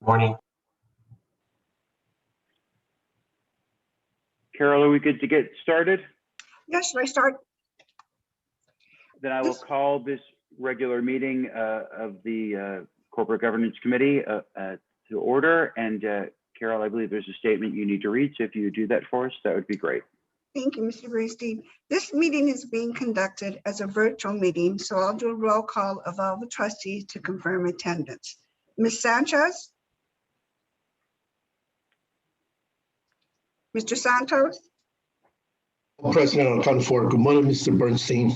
Morning. Carol, are we good to get started? Yes, should I start? Then I will call this regular meeting of the Corporate Governance Committee to order. And Carol, I believe there's a statement you need to read. So if you would do that for us, that would be great. Thank you, Mr. Bernstein. This meeting is being conducted as a virtual meeting, so I'll do a roll call of all the trustees to confirm attendance. Ms. Sanchez? Mr. Santos? President, on count four. Good morning, Mr. Bernstein.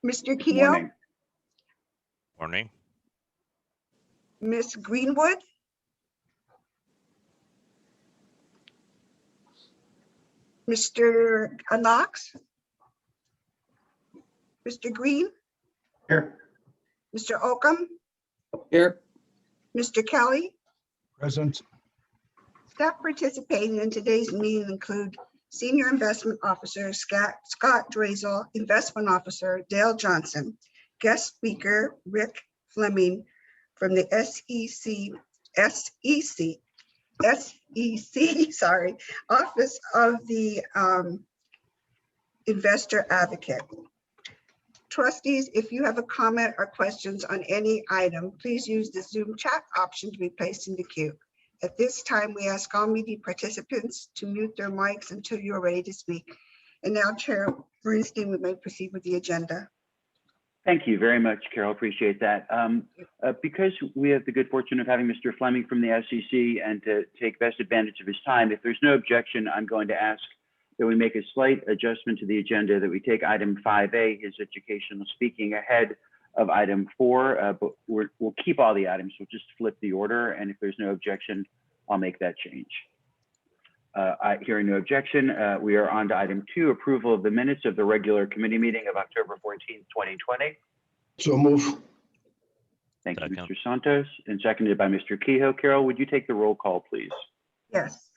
Mr. Keough? Morning. Morning. Ms. Greenwood? Mr. Knox? Mr. Green? Here. Mr. Oakham? Here. Mr. Kelly? Present. Staff participating in today's meeting include Senior Investment Officer Scott Drazel, Investment Officer Dale Johnson, guest speaker Rick Fleming from the SEC, Office of the Investor Advocate. Trustees, if you have a comment or questions on any item, please use the Zoom chat option to be placed in the queue. At this time, we ask all meeting participants to mute their mics until you are ready to speak. And now, Chair Bernstein, we may proceed with the agenda. Thank you very much, Carol. Appreciate that. Because we have the good fortune of having Mr. Fleming from the SEC and to take best advantage of his time, if there's no objection, I'm going to ask that we make a slight adjustment to the agenda, that we take item 5A, his educational speaking, ahead of item 4, but we'll keep all the items. We'll just flip the order, and if there's no objection, I'll make that change. Hearing no objection, we are on to item 2, approval of the minutes of the regular committee meeting of October 14th, 2020. So move. Thank you, Second. Mr. Santos, and seconded by Mr. Kehoe. Carol, would you take the roll call, please? Yes.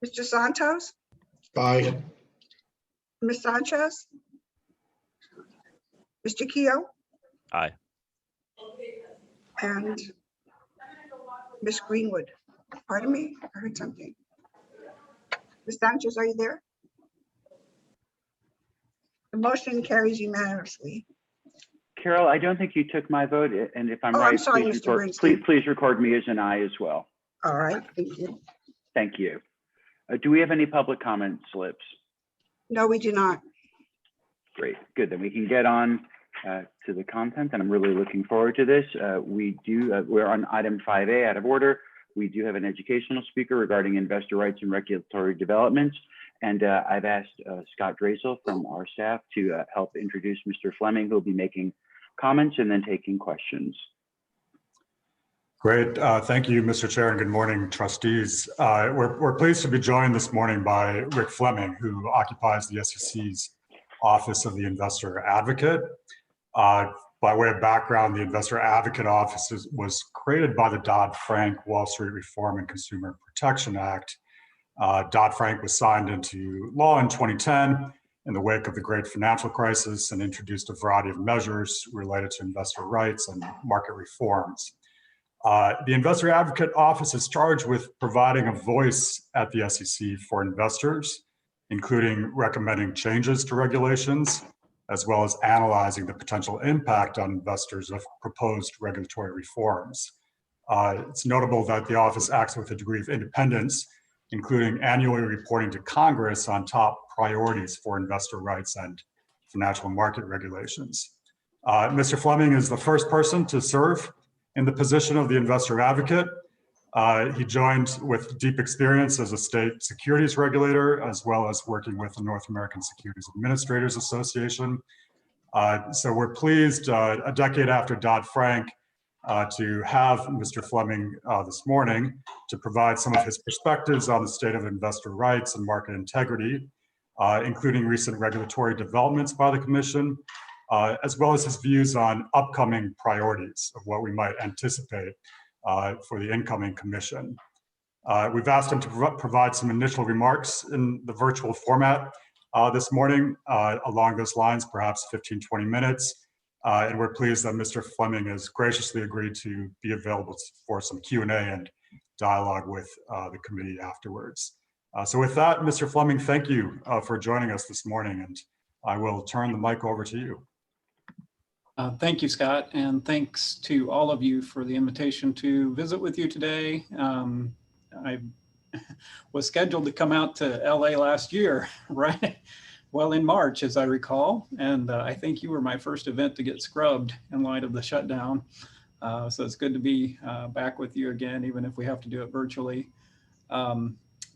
Mr. Santos? Aye. Ms. Sanchez? Mr. Keough? Aye. And Ms. Greenwood? Pardon me, I heard something. Ms. Sanchez, are you there? The motion carries unanimously. Carol, I don't think you took my vote, and if I'm Oh, right, I'm sorry, please, Mr. Bernstein. please record me as an aye as well. All right, thank you. Thank you. Do we have any public comment slips? No, we do not. Great, good. Then we can get on to the content, and I'm really looking forward to this. We're on item 5A, out of order. We do have an educational speaker regarding investor rights and regulatory developments. And I've asked Scott Drazel from our staff to help introduce Mr. Fleming, who will be making comments and then taking questions. Great. Thank you, Mr. Chair, and good morning, trustees. We're pleased to be joined this morning by Rick Fleming, who occupies the SEC's Office of the Investor Advocate. By way of background, the Investor Advocate Office was created by the Dodd-Frank Wall Street Reform and Consumer Protection Act. Dodd-Frank was signed into law in 2010 in the wake of the great financial crisis and introduced a variety of measures related to investor rights and market reforms. The Investor Advocate Office is charged with providing a voice at the SEC for investors, including recommending changes to regulations, as well as analyzing the potential impact on investors of proposed regulatory reforms. It's notable that the office acts with a degree of independence, including annually reporting to Congress on top priorities for investor rights and financial market regulations. Mr. Fleming is the first person to serve in the position of the Investor Advocate. He joined with deep experience as a state securities regulator, as well as working with the North American Securities Administrators Association. So we're pleased, a decade after Dodd-Frank, to have Mr. Fleming this morning to provide some of his perspectives on the state of investor rights and market integrity, including recent regulatory developments by the Commission, as well as his views on upcoming priorities of what we might anticipate for the incoming Commission. We've asked him to provide some initial remarks in the virtual format this morning along those lines, perhaps 15, 20 minutes. And we're pleased that Mr. Fleming has graciously agreed to be available for some Q&A and dialogue with the committee afterwards. So with that, Mr. Fleming, thank you for joining us this morning, and I will turn the mic over to you. Thank you, Scott, and thanks to all of you for the invitation to visit with you today. I was scheduled to come out to LA last year, right? Well, in March, as I recall, and I think you were my first event to get scrubbed in light of the shutdown. So it's good to be back with you again, even if we have to do it virtually.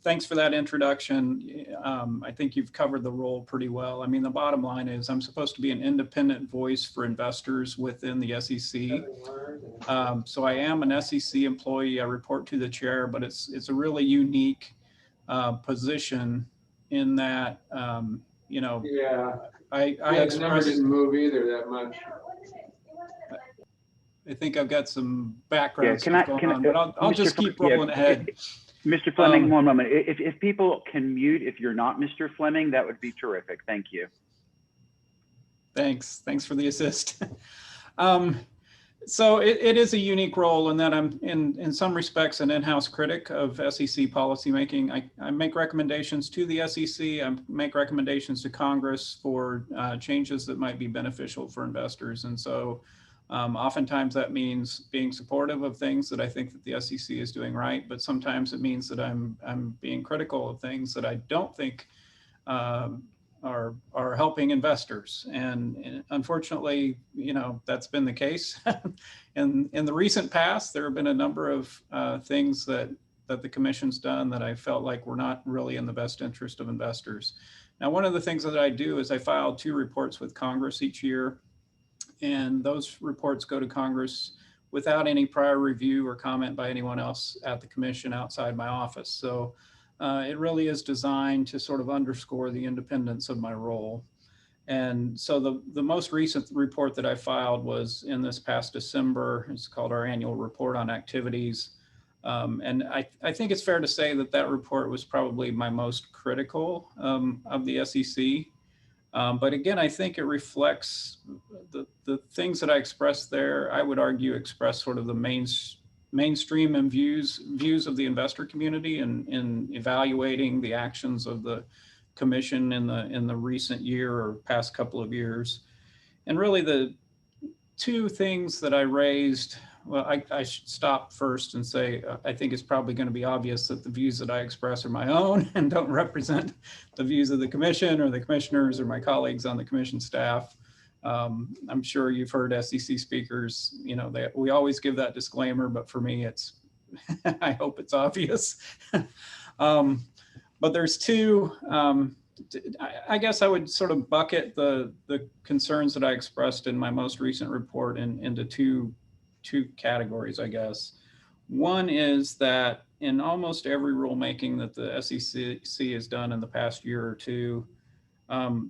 Thanks for that introduction. I think you've covered the role pretty well. I mean, the bottom line is I'm supposed to be an independent voice for investors within the SEC. So I am an SEC employee. I report to the chair, but it's a really unique position in that, you know, I the number didn't move either that much. I think I've got some background Yeah, stuff going on, but I'll just keep rolling ahead. Mr. Fleming, one moment. If people can mute, if you're not Mr. Fleming, that would be terrific. Thank you. Thanks for the assist. So it is a unique role in that I'm in some respects an in-house critic of SEC policymaking. I make recommendations to the SEC. I make recommendations to Congress for changes that might be beneficial for investors. And so oftentimes that means being supportive of things that I think that the SEC is doing right, but sometimes it means that I'm being critical of things that I don't think are helping investors. And unfortunately, you know, that's been the case. And in the recent past, there have been a number of things that the commission's done that I felt like were not really in the best interest of investors. Now, one of the things that I do is I file 2 reports with Congress each year. And those reports go to Congress without any prior review or comment by anyone else at the commission outside my office. So it really is designed to sort of underscore the independence of my role. And so the most recent report that I filed was in this past December. It's called our annual report on activities. And I think it's fair to say that that report was probably my most critical of the SEC. But again, I think it reflects the things that I expressed there. I would argue express sort of the mainstream and views of the investor community in evaluating the actions of the commission in the recent year or past couple of years. And really the 2 things that I raised, well, I should stop first and say, I think it's probably going to be obvious that the views that I express are my own and don't represent the views of the commission or the commissioners or my colleagues on the commission staff. I'm sure you've heard SEC speakers, you know, we always give that disclaimer, but for me, it's, I hope it's obvious. But there's 2, I guess I would sort of bucket the concerns that I expressed in my most recent report into two categories, I guess. One is that in almost every rulemaking that the SEC has done in the past year or 2,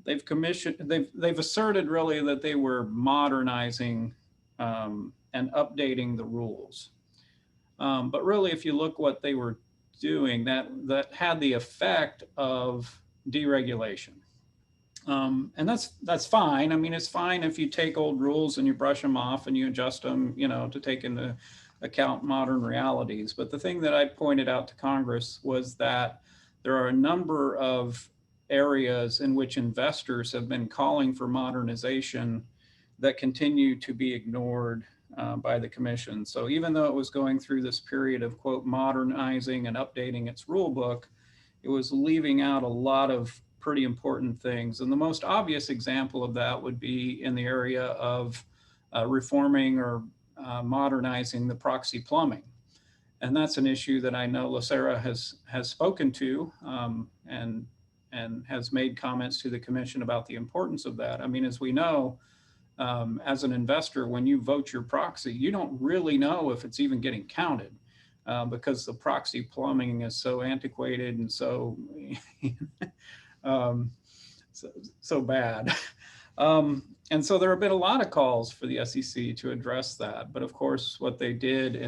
they've asserted really that they were modernizing and updating the rules. But really, if you look what they were doing, that had the effect of deregulation. And that's fine. I mean, it's fine if you take old rules and you brush them off and you adjust them, you know, to take into account modern realities. But the thing that I pointed out to Congress was that there are a number of areas in which investors have been calling for modernization that continue to be ignored by the commission. So even though it was going through this period of, quote, modernizing and updating its rule book, it was leaving out a lot of pretty important things. And the most obvious example of that would be in the area of reforming or modernizing the proxy plumbing. And that's an issue that I know LACERA has spoken to and has made comments to the commission about the importance of that. I mean, as we know, as an investor, when you vote your proxy, you don't really know if it's even getting counted because the proxy plumbing is so antiquated and so so bad. And so there have been a lot of calls for the SEC to address that. But of course, what they did they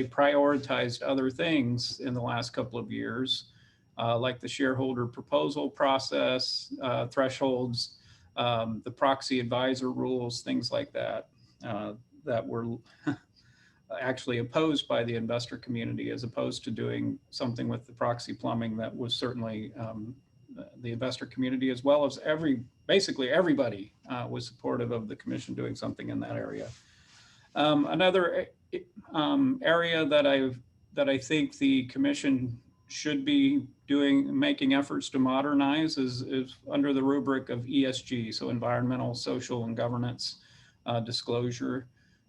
prioritized other things in the last couple of years, like the shareholder proposal process, thresholds, the proxy advisor rules, things like that, that were actually opposed by the investor community, as opposed to doing something with the proxy plumbing that was certainly the investor community, as well as basically everybody was supportive of the commission doing something in that area. Another area that I think the commission should be making efforts to modernize is under the rubric of ESG, so environmental, social, and governance disclosure.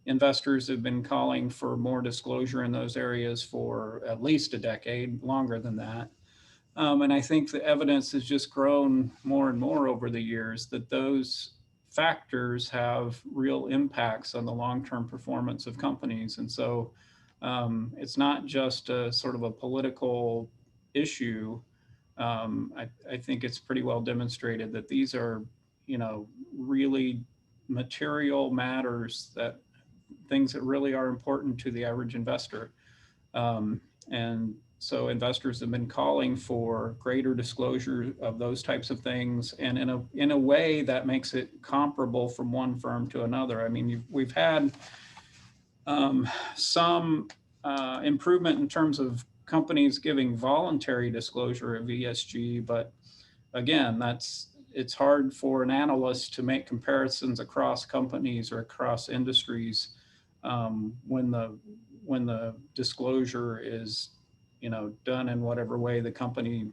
Investors have been calling for more disclosure in those areas for at least a decade, longer than that. And I think the evidence has just grown more and more over the years that those factors have real impacts on the long-term performance of companies. And so it's not just a sort of a political issue. I think it's pretty well demonstrated that these are, really material matters, that things that really are important to the average investor. And so investors have been calling for greater disclosure of those types of things, and in a way that makes it comparable from one firm to another. I mean, we've had some improvement in terms of companies giving voluntary disclosure of ESG, but again, it's hard for an analyst to make comparisons across companies or across industries when the disclosure is done in whatever way the company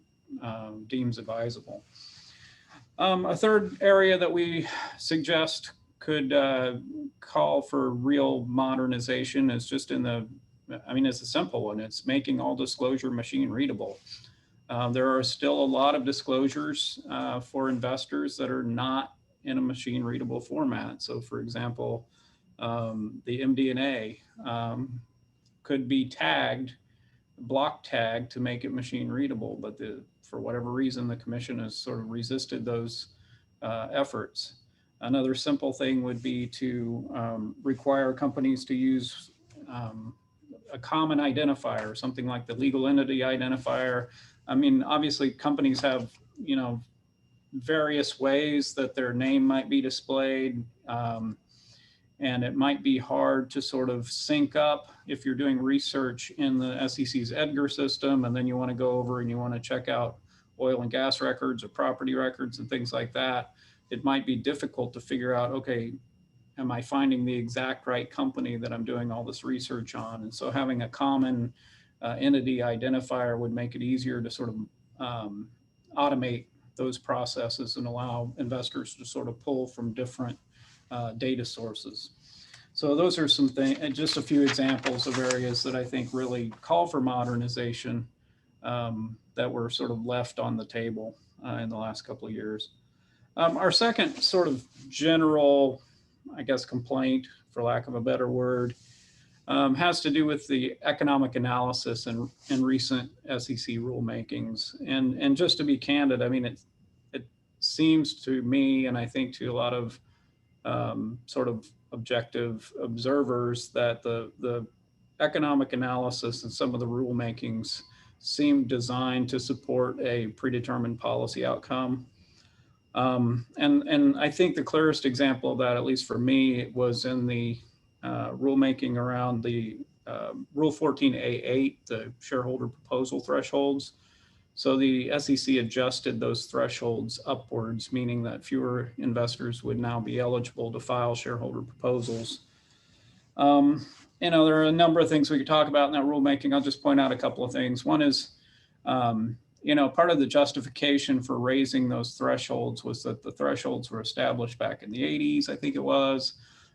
deems advisable. A third area that we suggest could call for real modernization is just it's a simple one. It's making all disclosure machine readable. There are still a lot of disclosures for investors that are not in a machine readable format. So for example, the MD&A could be block tagged to make it machine readable, but for whatever reason, the commission has sort of resisted those efforts. Another simple thing would be to require companies to use a common identifier, something like the legal entity identifier. I mean, obviously companies have, various ways that their name might be displayed. And it might be hard to sort of sync up if you're doing research in the SEC's Edgar system, and then you want to go over and you want to check out oil and gas records or property records and things like that. It might be difficult to figure out, okay, am I finding the exact right company that I'm doing all this research on? And so having a common entity identifier would make it easier to sort of automate those processes and allow investors to sort of pull from different data sources. So those are some things, and just a few examples of areas that I think really call for modernization that were sort of left on the table in the last couple of years. Our second sort of general, I guess, complaint, for lack of a better word, has to do with the economic analysis in recent SEC rulemakings. And just to be candid, I mean, it seems to me, and I think to a lot of sort of objective observers, that the economic analysis and some of the rulemakings seem designed to support a predetermined policy outcome. And I think the clearest example of that, at least for me, was in the rulemaking around the Rule 14A8, the shareholder proposal thresholds. So the SEC adjusted those thresholds upwards, meaning that fewer investors would now be eligible to file shareholder proposals. There are a number of things we could talk about in that rulemaking. I'll just point out a couple of things. One is, part of the justification for raising those thresholds was that the thresholds were established back in the 80s, I think it was.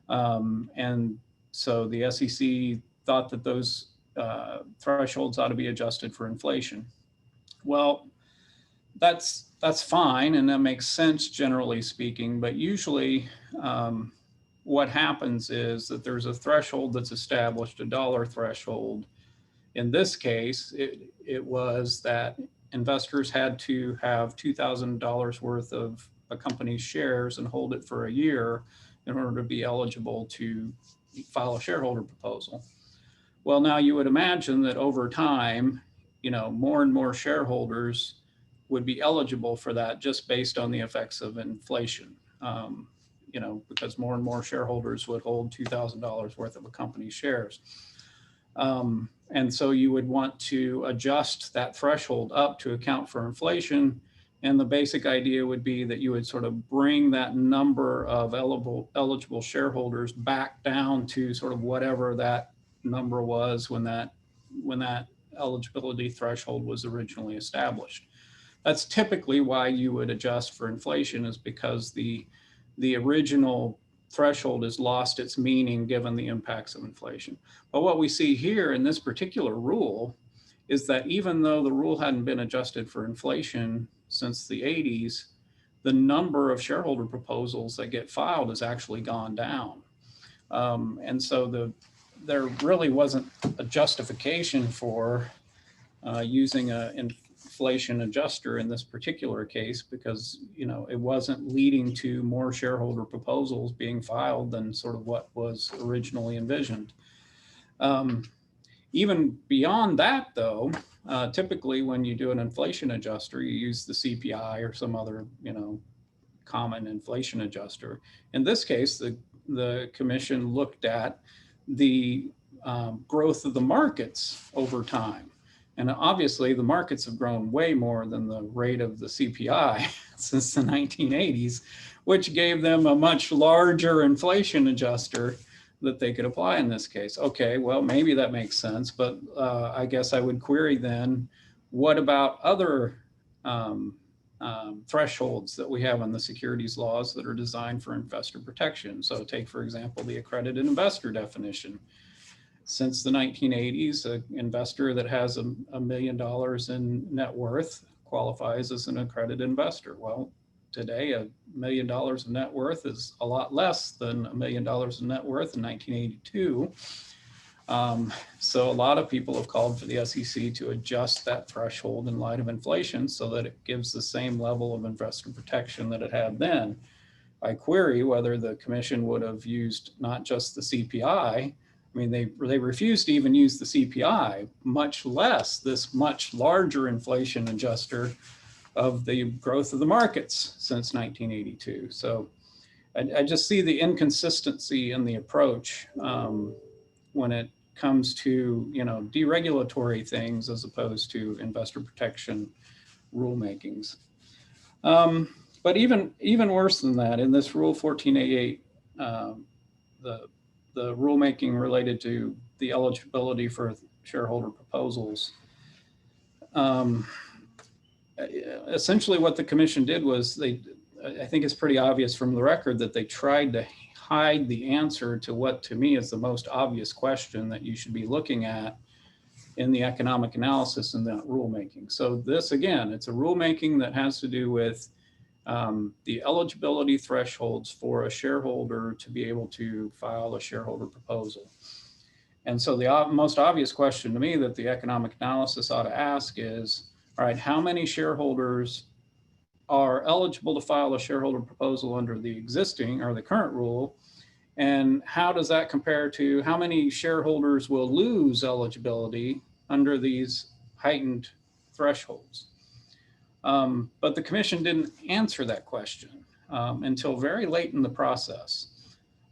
And so the SEC thought that those thresholds ought to be adjusted for inflation. Well, that's fine, and that makes sense generally speaking, but usually what happens is that there's a threshold that's established, a dollar threshold. In this case, it was that investors had to have $2,000 worth of a company's shares and hold it for a year in order to be eligible to file a shareholder proposal. Well, now you would imagine that over time, more and more shareholders would be eligible for that just based on the effects of inflation. you know, because more and more shareholders would hold $2,000 worth of a company's shares. And so you would want to adjust that threshold up to account for inflation. And the basic idea would be that you would sort of bring that number of eligible shareholders back down to sort of whatever that number was when that eligibility threshold was originally established. That's typically why you would adjust for inflation, is because the original threshold has lost its meaning given the impacts of inflation. But what we see here in this particular rule is that even though the rule hadn't been adjusted for inflation since the 80s, the number of shareholder proposals that get filed has actually gone down. And so there really wasn't a justification for using an inflation adjuster in this particular case, because, you know, it wasn't leading to more shareholder proposals being filed than sort of what was originally envisioned. Even beyond that, though, typically when you do an inflation adjuster, you use the CPI or some other, you know, common inflation adjuster. In this case, the commission looked at the growth of the markets over time. And obviously the markets have grown way more than the rate of the CPI since the 1980s, which gave them a much larger inflation adjuster that they could apply in this case. Okay, well, maybe that makes sense, but I guess I would query then, what about other thresholds that we have on the securities laws that are designed for investor protection? So take, for example, the accredited investor definition. Since the 1980s, an investor that has $1 million in net worth qualifies as an accredited investor. Well, today, $1 million in net worth is a lot less than $1 million in net worth in 1982. So a lot of people have called for the SEC to adjust that threshold in light of inflation so that it gives the same level of investor protection that it had then. I query whether the commission would have used not just the CPI. I mean, they refused to even use the CPI, much less this much larger inflation adjuster of the growth of the markets since 1982. So I just see the inconsistency in the approach when it comes to, you know, deregulatory things as opposed to investor protection rulemakings. But even worse than that, in this Rule 14A8, the rulemaking related to the eligibility for shareholder proposals, essentially what the commission did was I think it's pretty obvious from the record that they tried to hide the answer to what to me is the most obvious question that you should be looking at in the economic analysis in that rulemaking. So this, again, it's a rulemaking that has to do with the eligibility thresholds for a shareholder to be able to file a shareholder proposal. And so the most obvious question to me that the economic analysis ought to ask is, all right, how many shareholders are eligible to file a shareholder proposal under the existing or the current rule? And how does that compare to how many shareholders will lose eligibility under these heightened thresholds? But the commission didn't answer that question until very late in the process.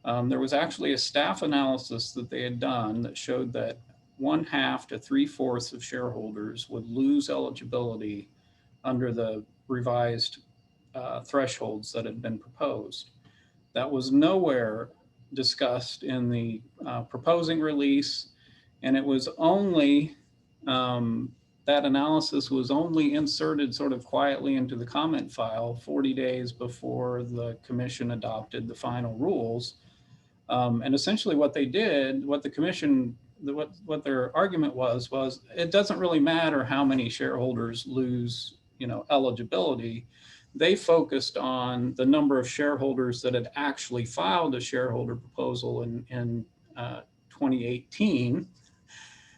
There was actually a staff analysis that they had done that showed that 1/2 to 3/4 of shareholders would lose eligibility under the revised thresholds that had been proposed. That was nowhere discussed in the proposing release, and it was only that analysis was only inserted sort of quietly into the comment file 40 days before the commission adopted the final rules. And essentially what they did, what the commission, what their argument was it doesn't really matter how many shareholders lose, you know, eligibility. They focused on the number of shareholders that had actually filed a shareholder proposal in 2018.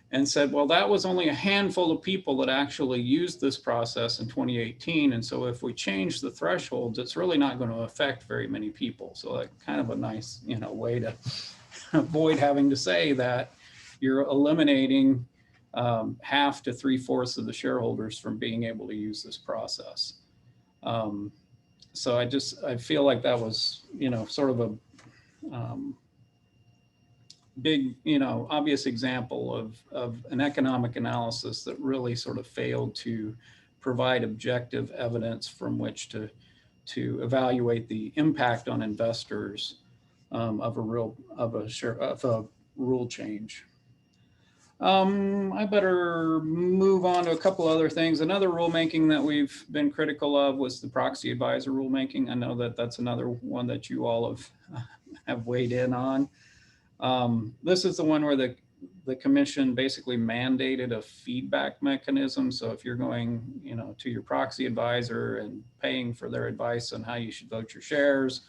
And said, well, that was only a handful of people that actually used this process in 2018. And so if we change the thresholds, it's really not going to affect very many people. So like kind of a nice, you know, way to avoid having to say that you're eliminating 1/2 to 3/4 of the shareholders from being able to use this process. so I feel like that was, sort of a big, obvious example of an economic analysis that really sort of failed to provide objective evidence from which to evaluate the impact on investors of a rule change. I better move on to a couple other things. Another rulemaking that we've been critical of was the proxy advisor rulemaking. I know that that's another one that you all have weighed in on. This is the one where the commission basically mandated a feedback mechanism. So if you're going, to your proxy advisor and paying for their advice on how you should vote your shares,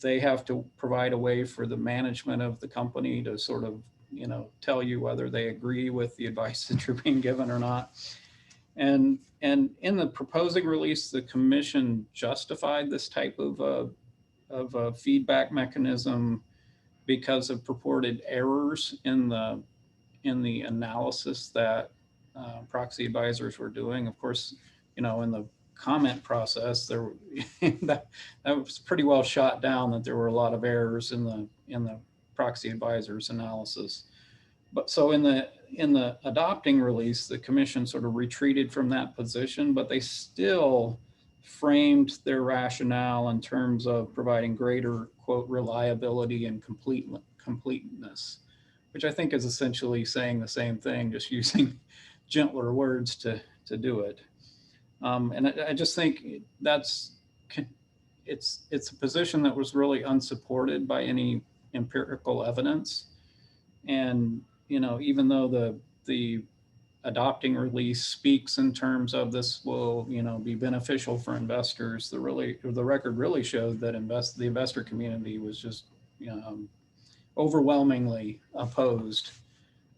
they have to provide a way for the management of the company to sort of, tell you whether they agree with the advice that you're being given or not. And in the proposing release, the commission justified this type of a feedback mechanism because of purported errors in the analysis that proxy advisors were doing. Of course, in the comment process, that was pretty well shot down that there were a lot of errors in the proxy advisors analysis. But so in the adopting release, the commission sort of retreated from that position, but they still framed their rationale in terms of providing greater, quote, reliability and completeness, which I think is essentially saying the same thing, just using gentler words to do it. And I just think it's a position that was really unsupported by any empirical evidence. And, even though the adopting release speaks in terms of this will, be beneficial for investors, the record really showed that the investor community was just, overwhelmingly opposed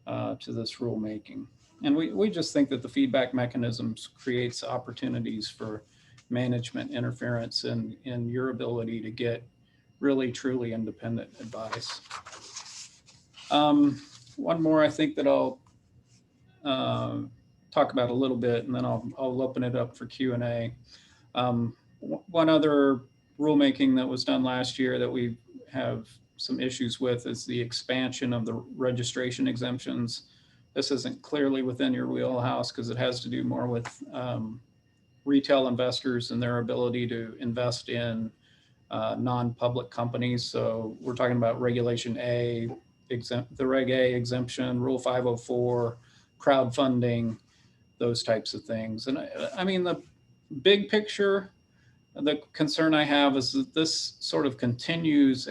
to this rulemaking. And we just think that the feedback mechanisms creates opportunities for management interference in your ability to get really truly independent advice. One more I think that I'll talk about a little bit, and then I'll open it up for Q&A. One other rulemaking that was done last year that we have some issues with is the expansion of the registration exemptions. This isn't clearly within your wheelhouse because it has to do more with retail investors and their ability to invest in non-public companies. So we're talking about Regulation A, the Reg A exemption, Rule 504, crowdfunding, those types of things. And I mean, the big picture, the concern I have is that this sort of continues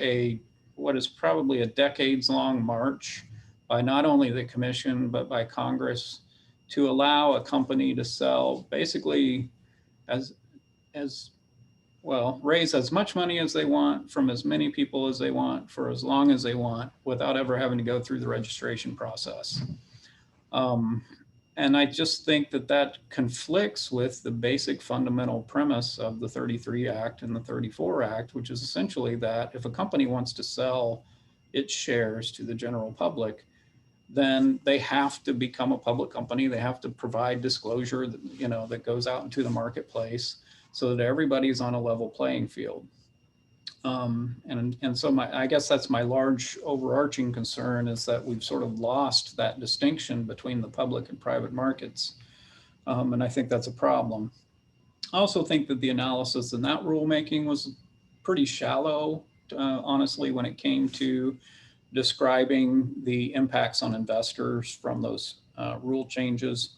what is probably a decades-long march by not only the commission, but by Congress to allow a company to sell basically as well, raise as much money as they want from as many people as they want for as long as they want without ever having to go through the registration process. And I just think that conflicts with the basic fundamental premise of the 33 Act and the 34 Act, which is essentially that if a company wants to sell its shares to the general public, then they have to become a public company. They have to provide disclosure that, that goes out into the marketplace so that everybody's on a level playing field. And so I guess that's my large overarching concern, is that we've sort of lost that distinction between the public and private markets. And I think that's a problem. I also think that the analysis in that rulemaking was pretty shallow, honestly, when it came to describing the impacts on investors from those rule changes.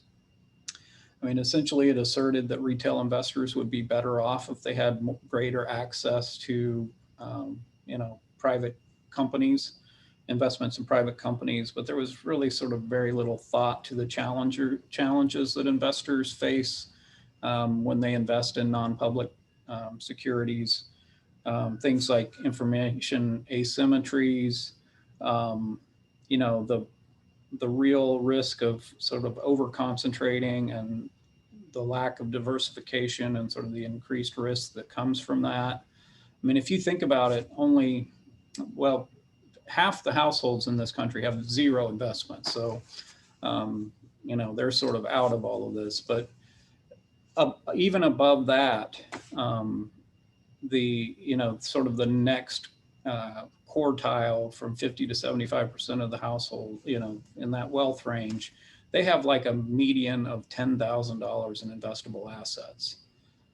I mean, essentially, it asserted that retail investors would be better off if they had greater access to, private companies, investments in private companies. But there was really sort of very little thought to the challenges that investors face when they invest in non-public securities. Things like information asymmetries, the real risk of sort of over-concentrating and the lack of diversification and sort of the increased risk that comes from that. I mean, if you think about it, half the households in this country have zero investments. So, they're sort of out of all of this. But even above that, sort of the next quartile from 50 to 75% of the household, in that wealth range, they have like a median of $10,000 in investable assets.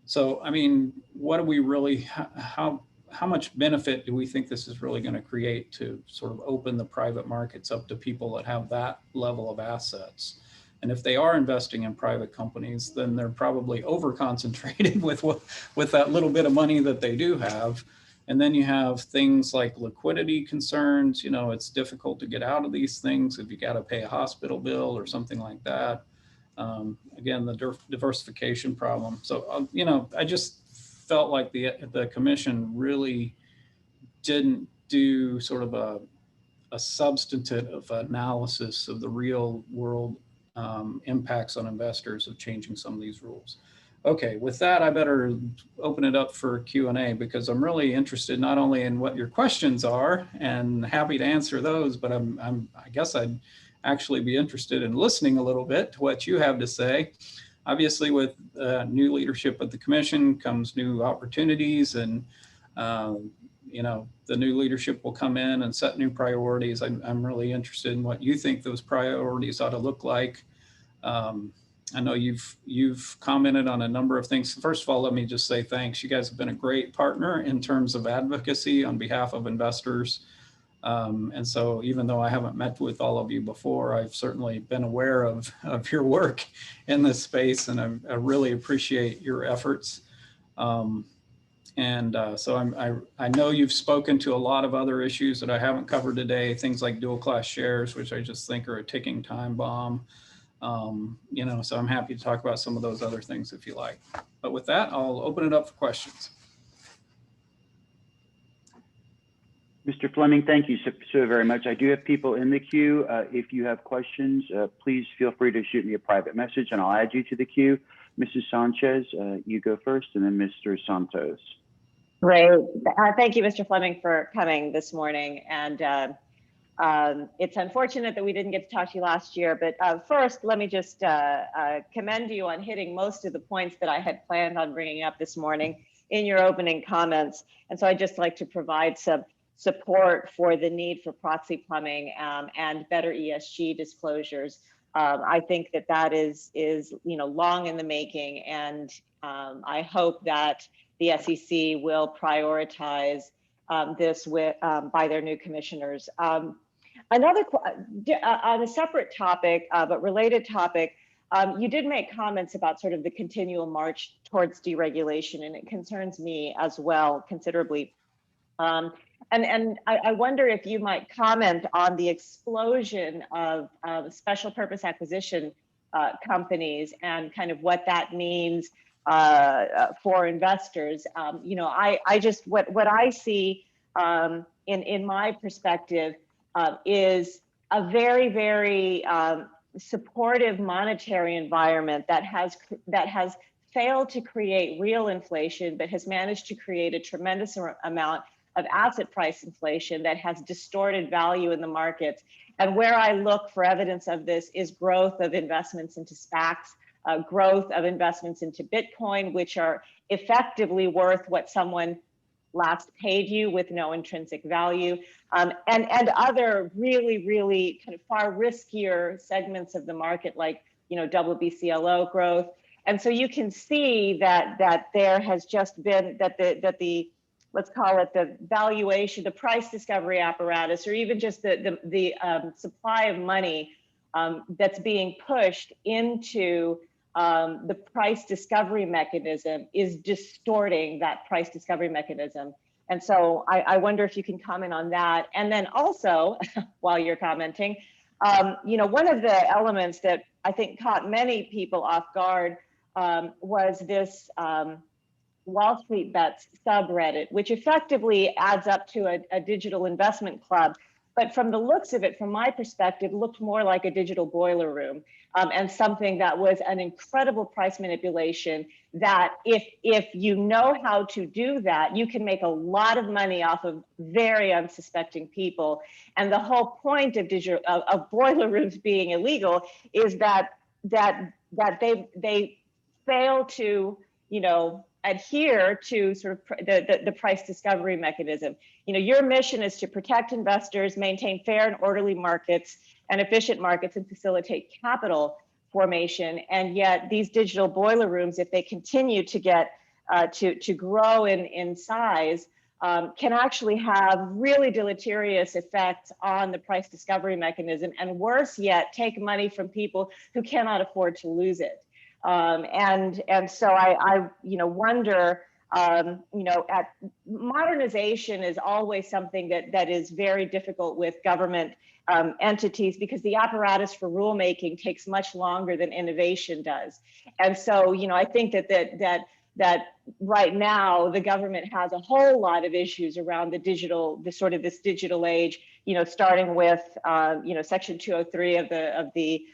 So, I mean, what do we really, how much benefit do we think this is really going to create to sort of open the private markets up to people that have that level of assets? And if they are investing in private companies, then they're probably over concentrated with that little bit of money that they do have. And then you have things like liquidity concerns. It's difficult to get out of these things if you got to pay a hospital bill or something like that. Again, the diversification problem. So, I just felt like the commission really didn't do sort of a substantive analysis of the real world impacts on investors of changing some of these rules. Okay, with that, I better open it up for Q&A because I'm really interested not only in what your questions are and happy to answer those, but I guess I'd actually be interested in listening a little bit to what you have to say. Obviously, with new leadership at the commission comes new opportunities, and the new leadership will come in and set new priorities. I'm really interested in what you think those priorities ought to look like. I know you've commented on a number of things. First of all, let me just say thanks. You guys have been a great partner in terms of advocacy on behalf of investors. And so even though I haven't met with all of you before, I've certainly been aware of your work in this space, and I really appreciate your efforts. So I know you've spoken to a lot of other issues that I haven't covered today, things like dual class shares, which I just think are a ticking time bomb. So I'm happy to talk about some of those other things if you like. But with that, I'll open it up for questions. Mr. Fleming, thank you so very much. I do have people in the queue. If you have questions, please feel free to shoot me a private message and I'll add you to the queue. Mrs. Sanchez, you go first, and then Mr. Santos. Great. Thank you, Mr. Fleming, for coming this morning. And it's unfortunate that we didn't get to talk to you last year, but first, let me just commend you on hitting most of the points that I had planned on bringing up this morning in your opening comments. And so I'd just like to provide some support for the need for proxy plumbing and better ESG disclosures. I think that is long in the making, and I hope that the SEC will prioritize this by their new commissioners. On a separate topic, but related topic, you did make comments about sort of the continual march towards deregulation, and it concerns me as well considerably. And I wonder if you might comment on the explosion of special purpose acquisition companies and kind of what that means for investors. I just, what I see in my perspective is a very, very supportive monetary environment that has failed to create real inflation, but has managed to create a tremendous amount of asset price inflation that has distorted value in the markets. And where I look for evidence of this is growth of investments into SPACs, growth of investments into Bitcoin, which are effectively worth what someone last paid you with no intrinsic value, and other really, really kind of far riskier segments of the market, like double BCLO growth. And so you can see that there has just been that the let's call it the valuation, the price discovery apparatus, or even just the supply of money that's being pushed into the price discovery mechanism is distorting that price discovery mechanism. And so I wonder if you can comment on that. And then also, while you're commenting, one of the elements that I think caught many people off guard was this Wall Street Bets subreddit, which effectively adds up to a digital investment club. But from the looks of it, from my perspective, looked more like a digital boiler room and something that was an incredible price manipulation that if you know how to do that, you can make a lot of money off of very unsuspecting people. And the whole point of boiler rooms being illegal is that they fail to, adhere to sort of the price discovery mechanism. Your mission is to protect investors, maintain fair and orderly markets and efficient markets, and facilitate capital formation. And yet these digital boiler rooms, if they continue to get to grow in size, can actually have really deleterious effects on the price discovery mechanism, and worse yet, take money from people who cannot afford to lose it. And so I wonder, at modernization is always something that is very difficult with government entities, because the apparatus for rulemaking takes much longer than innovation does. And so, I think that right now the government has a whole lot of issues around this digital age, starting with, Section 203 of the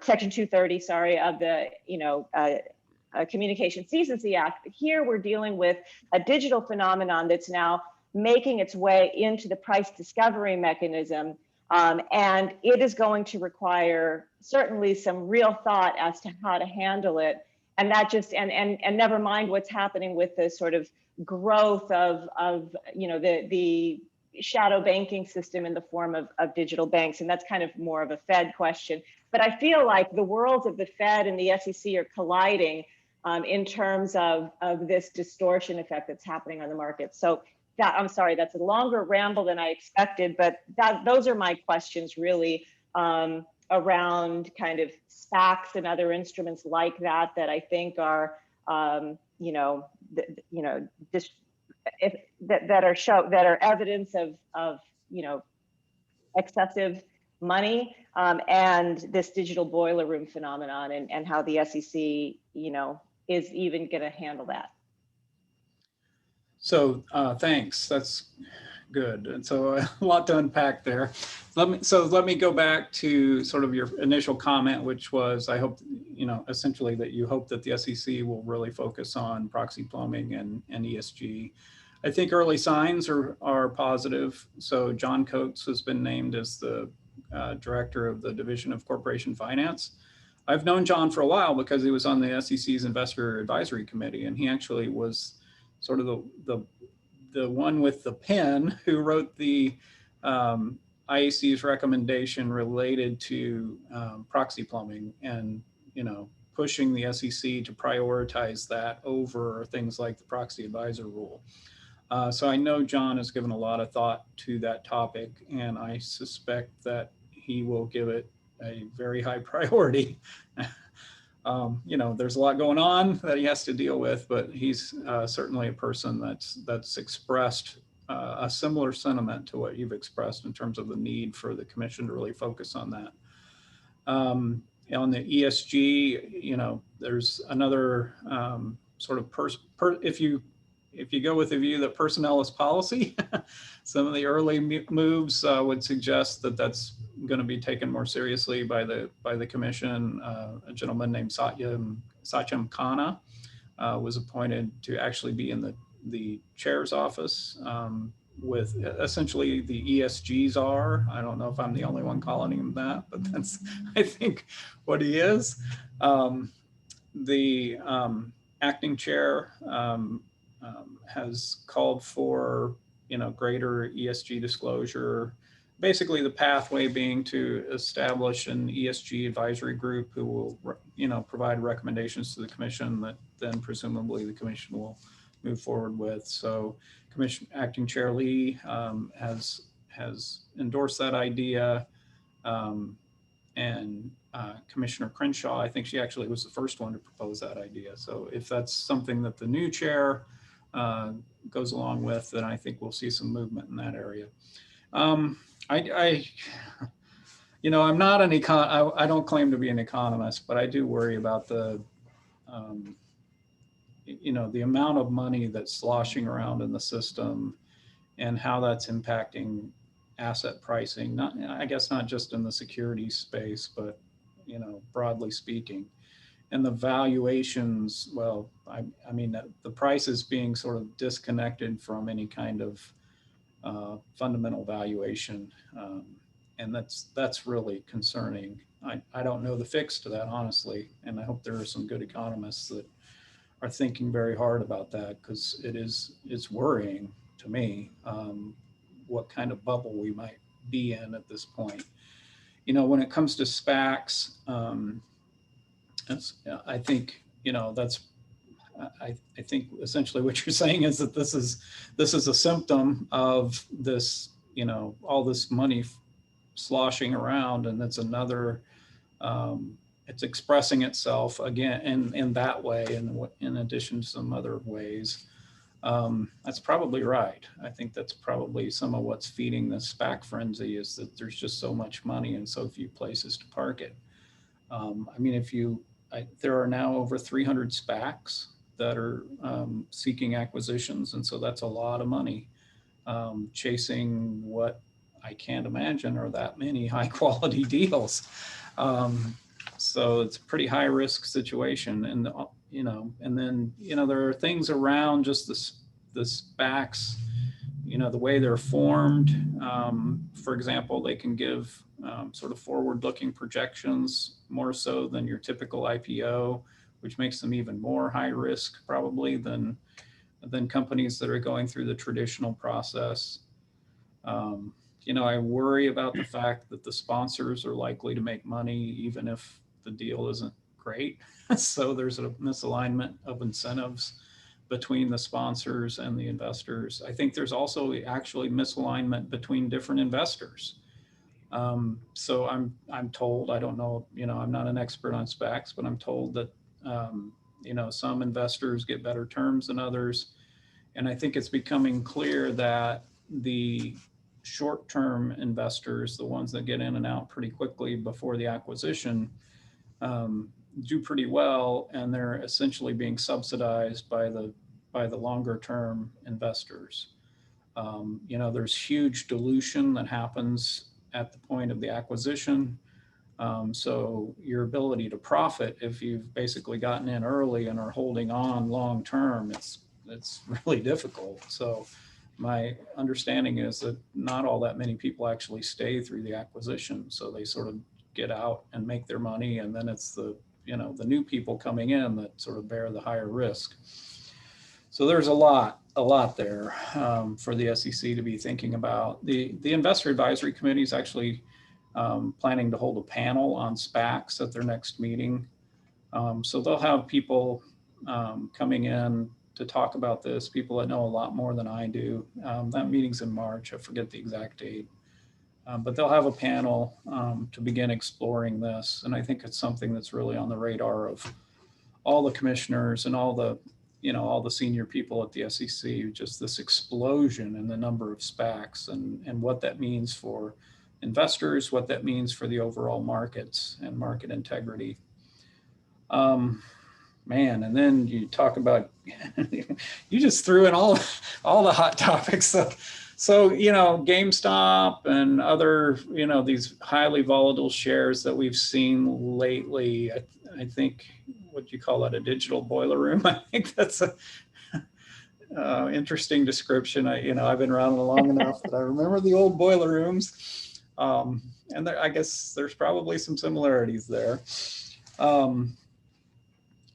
Section 230, sorry, of the, Communications Decency Act. But here we're dealing with a digital phenomenon that's now making its way into the price discovery mechanism. And it is going to require certainly some real thought as to how to handle it. And that just, and never mind what's happening with the sort of growth of the shadow banking system in the form of digital banks. And that's kind of more of a Fed question. But I feel like the worlds of the Fed and the SEC are colliding in terms of this distortion effect that's happening on the market. So I'm sorry, that's a longer ramble than I expected, but those are my questions really around kind of SPACs and other instruments like that I think are, that are evidence of excessive money, and this digital boiler room phenomenon, and how the SEC, is even going to handle that. So thanks. That's good. And so a lot to unpack there. Let me go back to sort of your initial comment, which was, I hope, essentially that you hope that the SEC will really focus on proxy plumbing and ESG. I think early signs are positive. So John Coates has been named as the director of the Division of Corporation Finance. I've known John for a while because he was on the SEC's Investor Advisory Committee, and he actually was sort of the one with the pen who wrote the IAC's recommendation related to proxy plumbing, and pushing the SEC to prioritize that over things like the proxy advisor rule. So I know John has given a lot of thought to that topic, and I suspect that he will give it a very high priority. There's a lot going on that he has to deal with, but he's certainly a person that's expressed a similar sentiment to what you've expressed in terms of the need for the commission to really focus on that. On the ESG, there's another sort of if you go with the view that personnel is policy, some of the early moves would suggest that that's going to be taken more seriously by the commission. A gentleman named Satyam Khanna was appointed to actually be in the chair's office with essentially the ESG czar. I don't know if I'm the only one calling him that, but that's, I think, what he is. The acting chair has called for greater ESG disclosure. Basically, the pathway being to establish an ESG advisory group who will provide recommendations to the commission that then presumably the commission will move forward with. So Commission Acting Chair Lee has endorsed that idea, and Commissioner Crenshaw, I think she actually was the first one to propose that idea. So if that's something that the new chair goes along with, then I think we'll see some movement in that area. I'm not an I don't claim to be an economist, but I do worry about the amount of money that's sloshing around in the system and how that's impacting asset pricing. I guess not just in the securities space, but broadly speaking. And the valuations, well, I mean, the price is being sort of disconnected from any kind of fundamental valuation. And that's really concerning. I don't know the fix to that, honestly. And I hope there are some good economists that are thinking very hard about that, because it's worrying to me, what kind of bubble we might be in at this point. When it comes to SPACs, I think, I think essentially what you're saying is that this is a symptom of this, all this money sloshing around, and that's another, it's expressing itself again in that way, and in addition to some other ways. That's probably right. I think that's probably some of what's feeding the SPAC frenzy, is that there's just so much money and so few places to park it. I mean, there are now over 300 SPACs that are seeking acquisitions, and so that's a lot of money chasing what I can't imagine are that many high quality deals. So it's a pretty high risk situation, and and then there are things around just the SPACs, the way they're formed. For example, they can give sort of forward-looking projections more so than your typical IPO, which makes them even more high risk probably than companies that are going through the traditional process. I worry about the fact that the sponsors are likely to make money even if the deal isn't great. So there's a misalignment of incentives between the sponsors and the investors. I think there's also actually misalignment between different investors. So I'm told, I don't know, I'm not an expert on SPACs, but I'm told that some investors get better terms than others. And I think it's becoming clear that the short-term investors, the ones that get in and out pretty quickly before the acquisition, do pretty well, and they're essentially being subsidized by the longer-term investors. There's huge dilution that happens at the point of the acquisition. So your ability to profit, if you've basically gotten in early and are holding on long-term, it's really difficult. So my understanding is that not all that many people actually stay through the acquisition. So they sort of get out and make their money, and then it's the new people coming in that sort of bear the higher risk. So there's a lot there for the SEC to be thinking about. The Investor Advisory Committee is actually planning to hold a panel on SPACs at their next meeting. So they'll have people coming in to talk about this, people that know a lot more than I do. That meeting's in March, I forget the exact date. But they'll have a panel to begin exploring this. And I think it's something that's really on the radar of all the commissioners and all the senior people at the SEC, just this explosion in the number of SPACs and what that means for investors, what that means for the overall markets and market integrity. Man, and then you talk about, you just threw in all the hot topics. So, GameStop and other, these highly volatile shares that we've seen lately, I think, what do you call that, a digital boiler room? I think that's a interesting description. I've been around long enough that I remember the old boiler rooms. And I guess there's probably some similarities there.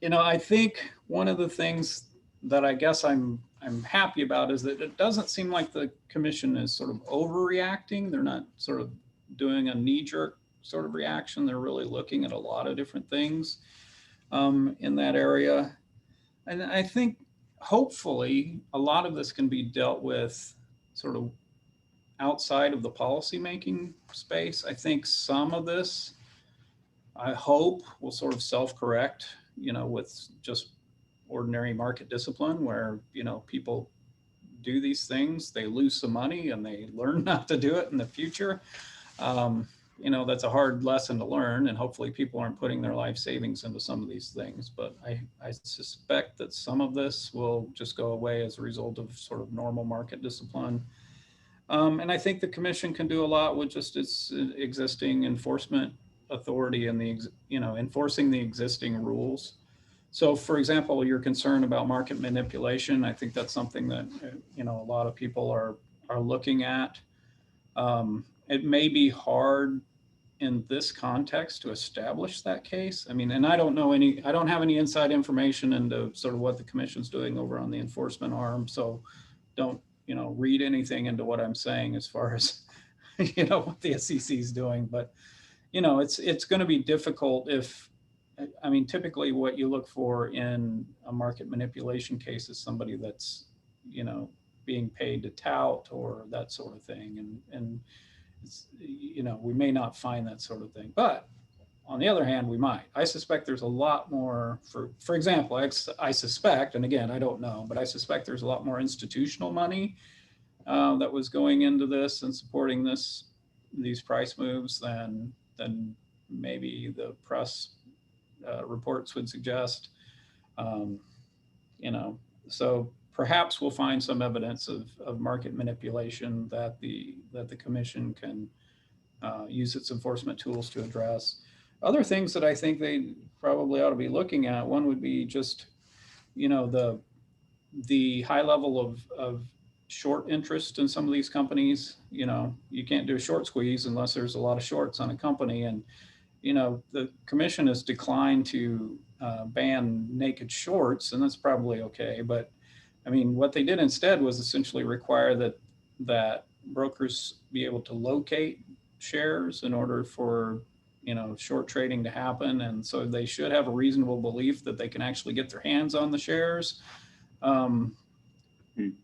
I think one of the things that I guess I'm happy about is that it doesn't seem like the commission is sort of overreacting. They're not sort of doing a knee-jerk sort of reaction. They're really looking at a lot of different things in that area. And I think hopefully a lot of this can be dealt with sort of outside of the policymaking space. I think some of this, I hope, will sort of self-correct, with just ordinary market discipline where, people do these things, they lose some money and they learn not to do it in the future. That's a hard lesson to learn, and hopefully people aren't putting their life savings into some of these things. But I suspect that some of this will just go away as a result of sort of normal market discipline. And I think the commission can do a lot with just its existing enforcement authority and enforcing the existing rules. So, for example, you're concerned about market manipulation. I think that's something that a lot of people are looking at. it may be hard in this context to establish that case. I mean, and I don't have any inside information into sort of what the commission's doing over on the enforcement arm. So don't, read anything into what I'm saying as far as, what the SEC is doing. But, it's going to be difficult if, I mean, typically what you look for in a market manipulation case is somebody that's, being paid to tout or that sort of thing. And it's, we may not find that sort of thing, but on the other hand, we might. I suspect there's a lot more, for example, I suspect, and again, I don't know, but I suspect there's a lot more institutional money that was going into this and supporting these price moves than maybe the press reports would suggest. So perhaps we'll find some evidence of market manipulation that the commission can use its enforcement tools to address. Other things that I think they probably ought to be looking at, one would be just, the high level of short interest in some of these companies. You can't do a short squeeze unless there's a lot of shorts on a company. And, the commission has declined to ban naked shorts, and that's probably okay. But I mean, what they did instead was essentially require that brokers be able to locate shares in order for short trading to happen, and so they should have a reasonable belief that they can actually get their hands on the shares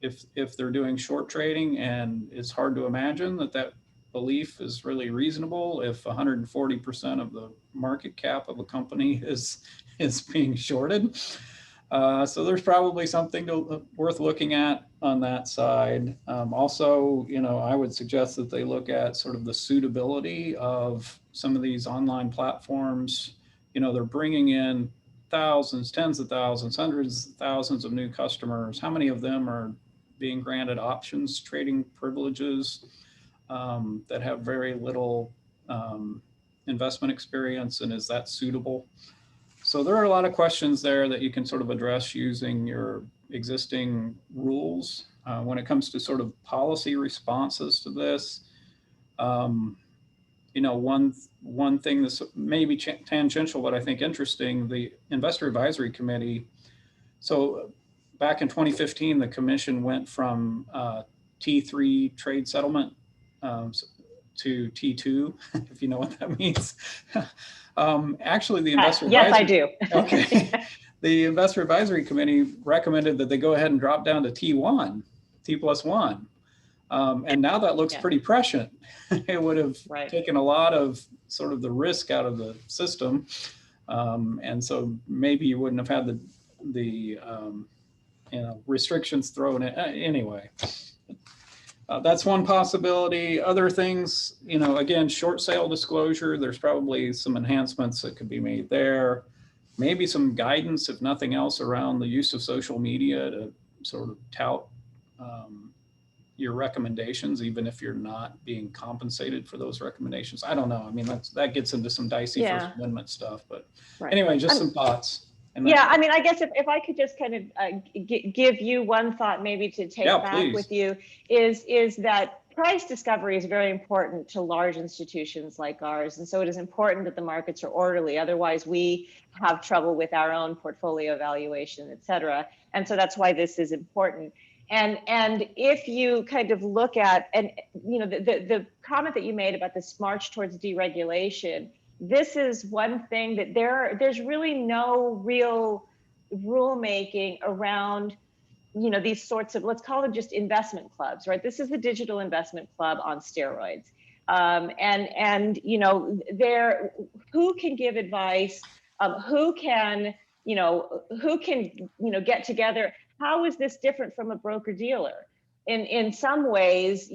if they're doing short trading. And it's hard to imagine that belief is really reasonable if 140% of the market cap of a company is being shorted. So there's probably something worth looking at on that side. Also, I would suggest that they look at sort of the suitability of some of these online platforms. They're bringing in thousands, tens of thousands, hundreds of thousands of new customers. How many of them are being granted options trading privileges that have very little investment experience, and is that suitable? So there are a lot of questions there that you can sort of address using your existing rules. When it comes to sort of policy responses to this, one thing that's maybe tangential, but I think interesting, the Investor Advisory Committee. So back in 2015, the commission went from T3 trade settlement to T2, if you know what that means. Actually, the Investor Yes, Advisory, I do. Okay. The Investor Advisory Committee recommended that they go ahead and drop down to T1, T+1. And now that looks pretty prescient. It would have taken a lot of sort of the risk out of the system. And so maybe you wouldn't have had the restrictions thrown in anyway. That's one possibility. Other things, again, short sale disclosure, there's probably some enhancements that could be made there. Maybe some guidance, if nothing else, around the use of social media to sort of tout your recommendations, even if you're not being compensated for those recommendations. I don't know. I mean, that gets into some dicey First Amendment stuff, but anyway, just some thoughts. Yeah, I mean, I guess if I could just kind of give you one thought maybe to take back with you is that price discovery is very important to large institutions like ours. And so it is important that the markets are orderly. Otherwise, we have trouble with our own portfolio valuation, et cetera. And so that's why this is important. And if you kind of look at, and the comment that you made about this march towards deregulation, this is one thing that there's really no real rulemaking around, these sorts of, let's call them just investment clubs, right? This is the digital investment club on steroids. Who can give advice? Who can get together? How is this different from a broker dealer? In some ways,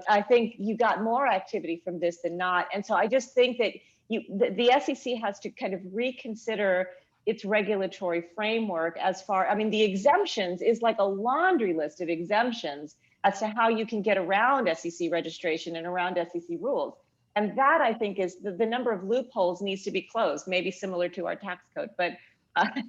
I think you got more activity from this than not. And so I just think that the SEC has to kind of reconsider its regulatory framework the exemptions is like a laundry list of exemptions as to how you can get around SEC registration and around SEC rules. And that, I think, is the number of loopholes needs to be closed, maybe similar to our tax code. But,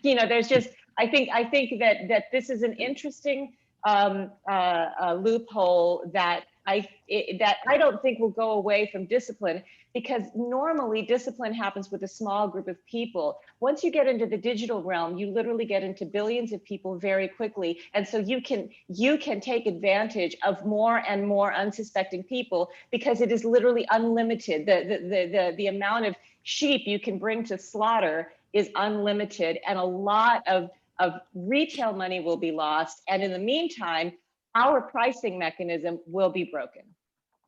there's just, I think that this is an interesting loophole that that I don't think will go away from discipline, because normally discipline happens with a small group of people. Once you get into the digital realm, you literally get into billions of people very quickly. And so you can take advantage of more and more unsuspecting people, because it is literally unlimited. The amount of sheep you can bring to slaughter is unlimited, and a lot of retail money will be lost. And in the meantime, our pricing mechanism will be broken.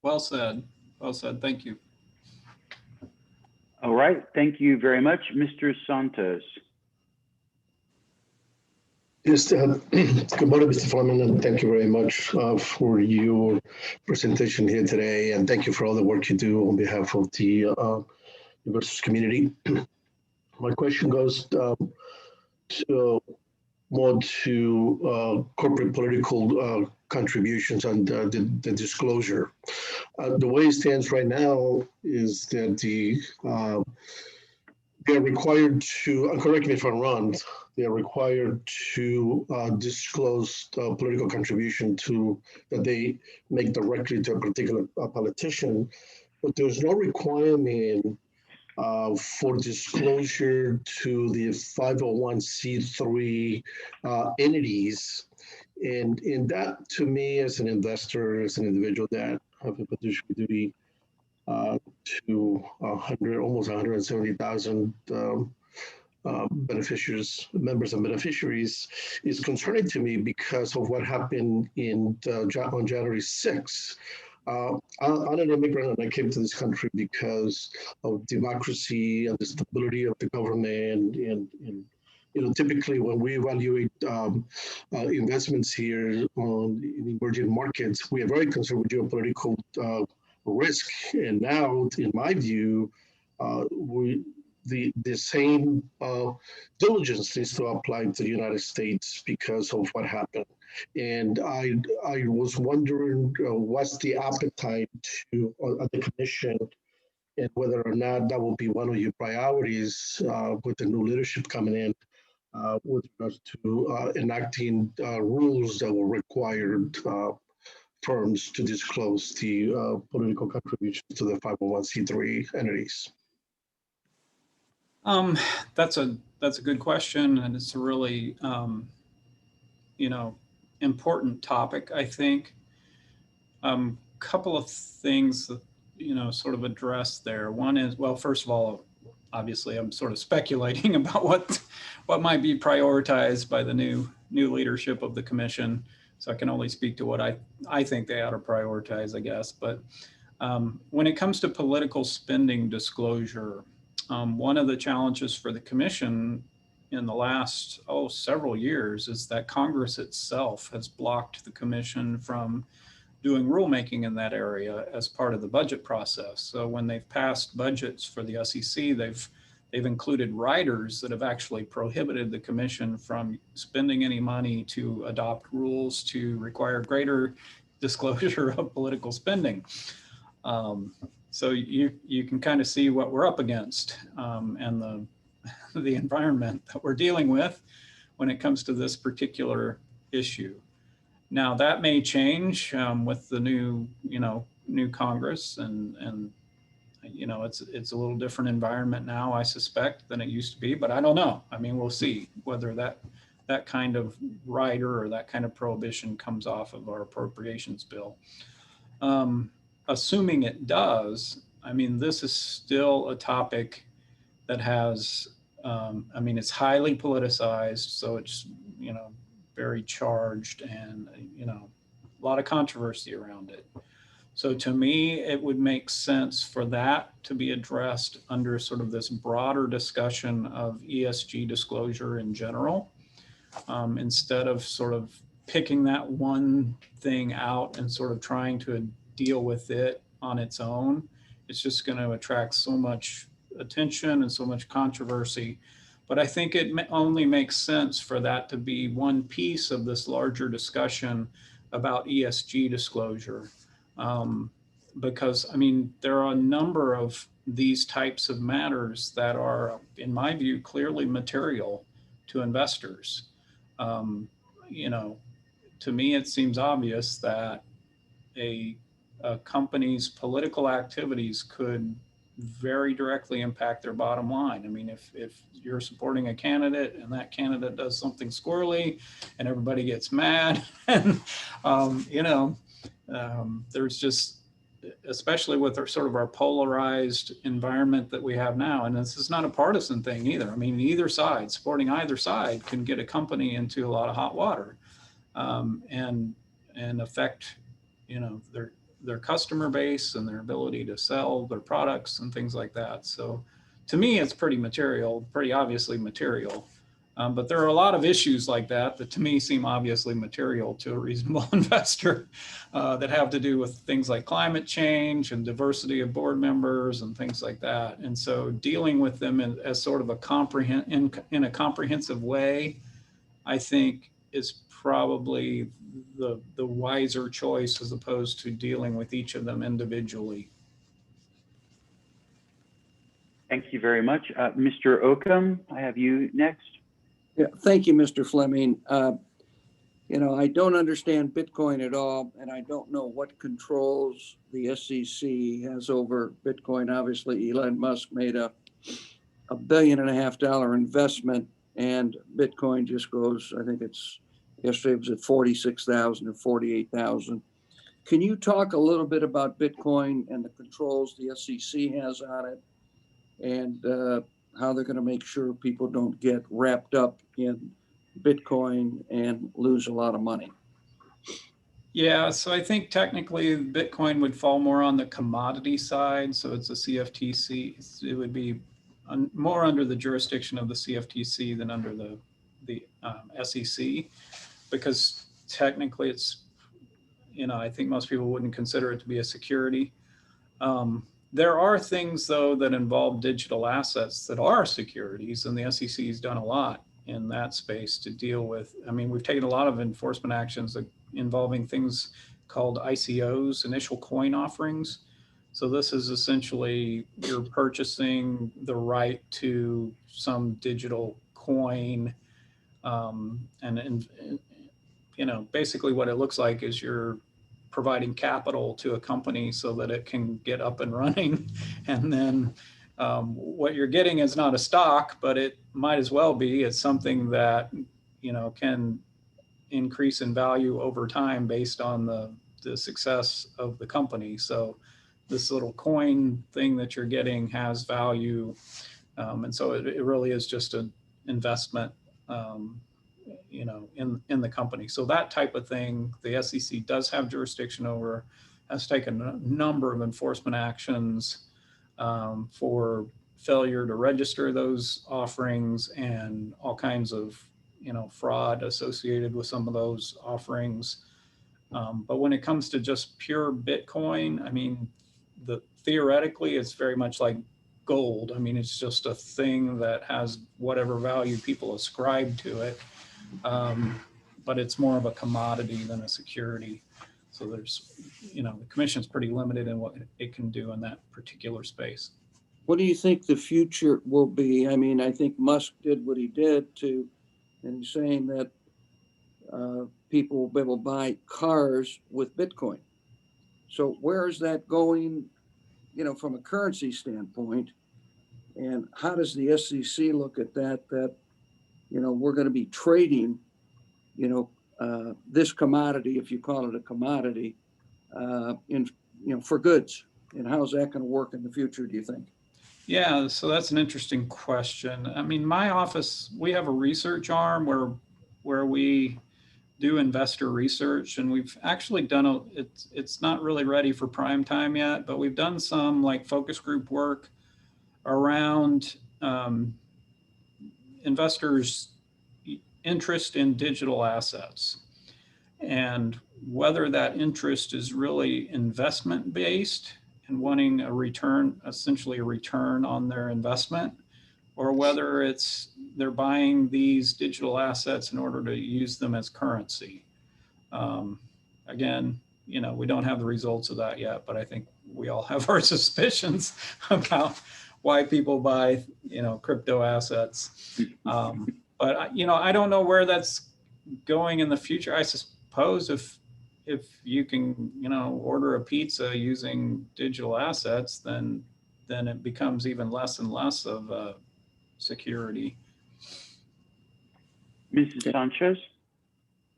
Well said. Well said. Thank you. All right, thank you very much. Mr. Santos. Yes, good morning, Mr. Fleming, and thank you very much for your presentation here today, and thank you for all the work you do on behalf of the investors community. My question goes more to corporate political contributions and the disclosure. The way it stands right now is that they are required to, and correct me if I'm wrong, they are required to disclose the political contribution that they make directly to a particular politician, but there's no requirement for disclosure to the 501c3 entities. And that, to me, as an investor, as an individual that have a fiduciary duty to almost 170,000 beneficiaries, members and beneficiaries, is concerning to me because of what happened on January 6th. I'm an immigrant, and I came to this country because of democracy and the stability of the government. And typically when we evaluate investments here in emerging markets, we are very concerned with geopolitical risk. And now, in my view, the same diligence needs to apply to the United States because of what happened. And I was wondering what's the appetite at the commission, and whether or not that will be one of your priorities with the new leadership coming in with regards to enacting rules that will require firms to disclose the political contributions to the 501c3 entities. That's a good question, and it's a really important topic. I think couple of things that sort of addressed there. One is, well, first of all, obviously I'm sort of speculating about what might be prioritized by the new leadership of the commission, so I can only speak to what I think they ought to prioritize, I guess. But when it comes to political spending disclosure, one of the challenges for the commission in the last several years is that Congress itself has blocked the commission from doing rulemaking in that area as part of the budget process. So when they've passed budgets for the SEC, they've included riders that have actually prohibited the commission from spending any money to adopt rules to require greater disclosure of political spending. So you can kind of see what we're up against and the environment that we're dealing with when it comes to this particular issue. Now that may change with the new Congress, and it's a little different environment now, I suspect, than it used to be, but I don't know. I mean, we'll see whether that kind of rider or that kind of prohibition comes off of our appropriations bill. Assuming it does, I mean, this is still a topic that has, it's highly politicized, so it's, very charged, and, a lot of controversy around it. So to me, it would make sense for that to be addressed under sort of this broader discussion of ESG disclosure in general, instead of sort of picking that one thing out and sort of trying to deal with it on its own. It's just going to attract so much attention and so much controversy. But I think it only makes sense for that to be one piece of this larger discussion about ESG disclosure. Because, there are a number of these types of matters that are, in my view, clearly material to investors. To me, it seems obvious that a a company's political activities could very directly impact their bottom line. I mean, if you're supporting a candidate and that candidate does something squirrely and everybody gets mad, and there's just, especially with our sort of our polarized environment that we have now, and this is not a partisan thing either. I mean, either side, supporting either side can get a company into a lot of hot water, and affect, their customer base and their ability to sell their products and things like that. So to me, it's pretty material, pretty obviously material. But there are a lot of issues like that that to me seem obviously material to a reasonable investor, that have to do with things like climate change and diversity of board members and things like that. And so dealing with them as sort of in a comprehensive way, I think is probably the wiser choice as opposed to dealing with each of them individually. Thank you very much. Mr. Oakham, I have you next. Yeah, thank you, Mr. Fleming. I don't understand Bitcoin at all, and I don't know what controls the SEC has over Bitcoin. Obviously, Elon Musk made a $1.5 billion investment, and Bitcoin just goes, I think yesterday it was at 46,000 or 48,000. Can you talk a little bit about Bitcoin and the controls the SEC has on it, and how they're going to make sure people don't get wrapped up in Bitcoin and lose a lot of money? Yeah, so I think technically Bitcoin would fall more on the commodity side. So it's a CFTC. It would be more under the jurisdiction of the CFTC than under the SEC, because technically it's, I think most people wouldn't consider it to be a security. There are things, though, that involve digital assets that are securities, and the SEC has done a lot in that space to deal with. I mean, we've taken a lot of enforcement actions involving things called ICOs, initial coin offerings. So this is essentially you're purchasing the right to some digital coin, and basically what it looks like is you're providing capital to a company so that it can get up and running. And then what you're getting is not a stock, but it might as well be. It's something that, can increase in value over time based on the success of the company. So this little coin thing that you're getting has value. And so it really is just an investment, in the company. So that type of thing, the SEC does have jurisdiction over, has taken a number of enforcement actions for failure to register those offerings and all kinds of, fraud associated with some of those offerings. But when it comes to just pure Bitcoin, I mean, theoretically, it's very much like gold. I mean, it's just a thing that has whatever value people ascribe to it. But it's more of a commodity than a security. So there's, the commission's pretty limited in what it can do in that particular space. What do you think the future will be? I mean, I think Musk did what he did and he's saying that people will be able to buy cars with Bitcoin. So where is that going, from a currency standpoint? And how does the SEC look at that, we're going to be trading, this commodity, if you call it a commodity, for goods? And how's that going to work in the future, do you think? Yeah, so that's an interesting question. I mean, my office, we have a research arm where we do investor research, and we've actually done it's not really ready for prime time yet, but we've done some like focus group work around investors' interest in digital assets and whether that interest is really investment based and wanting a return, essentially a return on their investment, or whether it's they're buying these digital assets in order to use them as currency. Again, we don't have the results of that yet, but I think we all have our suspicions about why people buy, crypto assets. But I don't know where that's going in the future. I suppose if if you can, order a pizza using digital assets, then it becomes even less and less of security. Mrs. Sanchez?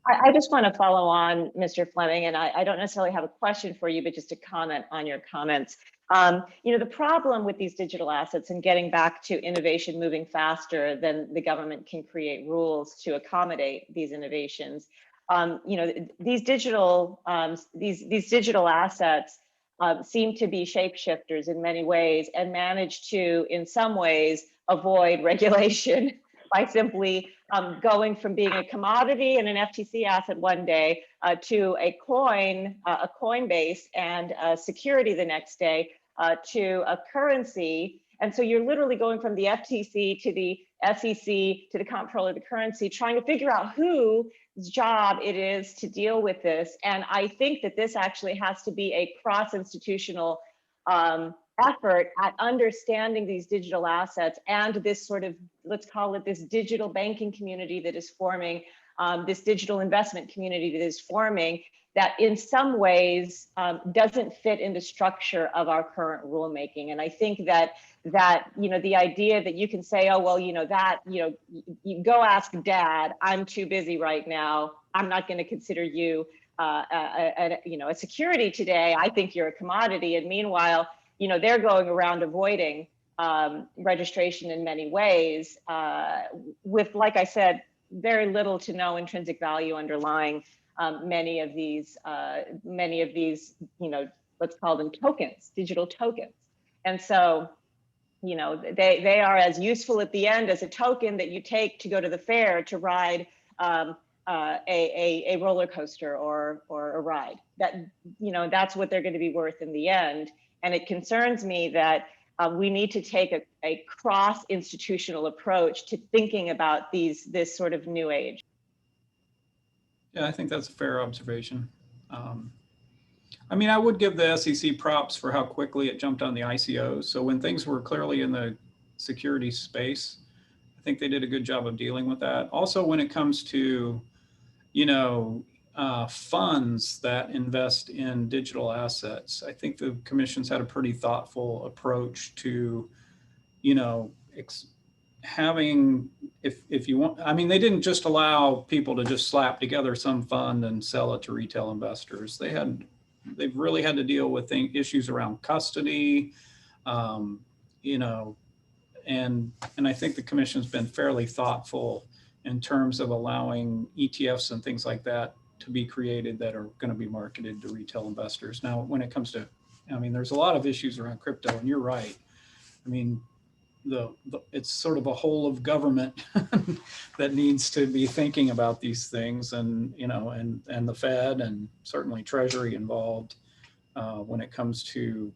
I just want to follow on, Mr. Fleming, and I don't necessarily have a question for you, but just a comment on your comments. The problem with these digital assets, and getting back to innovation moving faster than the government can create rules to accommodate these innovations, these digital assets seem to be shapeshifters in many ways, and manage to, in some ways, avoid regulation by simply going from being a commodity and an FTC asset one day to a Coinbase and a security the next day to a currency. And so you're literally going from the FTC to the SEC to the comptroller of the currency, trying to figure out whose job it is to deal with this. And I think that this actually has to be a cross-institutional effort at understanding these digital assets and this sort of, let's call it this digital banking community that is forming, this digital investment community that is forming, that in some ways doesn't fit in the structure of our current rulemaking. And I think that the idea that you can say, oh, well, you go ask dad, I'm too busy right now, I'm not going to consider you a security today, I think you're a commodity. And meanwhile, they're going around avoiding registration in many ways with, like I said, very little to no intrinsic value underlying many of these, let's call them tokens, digital tokens. And so, they are as useful at the end as a token that you take to go to the fair to ride a roller coaster or a ride. That's what they're going to be worth in the end. And it concerns me that we need to take a cross-institutional approach to thinking about this sort of new age. Yeah, I think that's a fair observation. I would give the SEC props for how quickly it jumped on the ICOs. So when things were clearly in the security space, I think they did a good job of dealing with that. Also, when it comes to, funds that invest in digital assets, I think the commission's had a pretty thoughtful approach to, having, if you want, they didn't just allow people to just slap together some fund and sell it to retail investors. They've really had to deal with issues around custody, and I think the commission's been fairly thoughtful in terms of allowing ETFs and things like that to be created that are going to be marketed to retail investors. Now, when it comes to, there's a lot of issues around crypto, and you're right. It's sort of a whole of government that needs to be thinking about these things, and the Fed and certainly Treasury involved when it comes to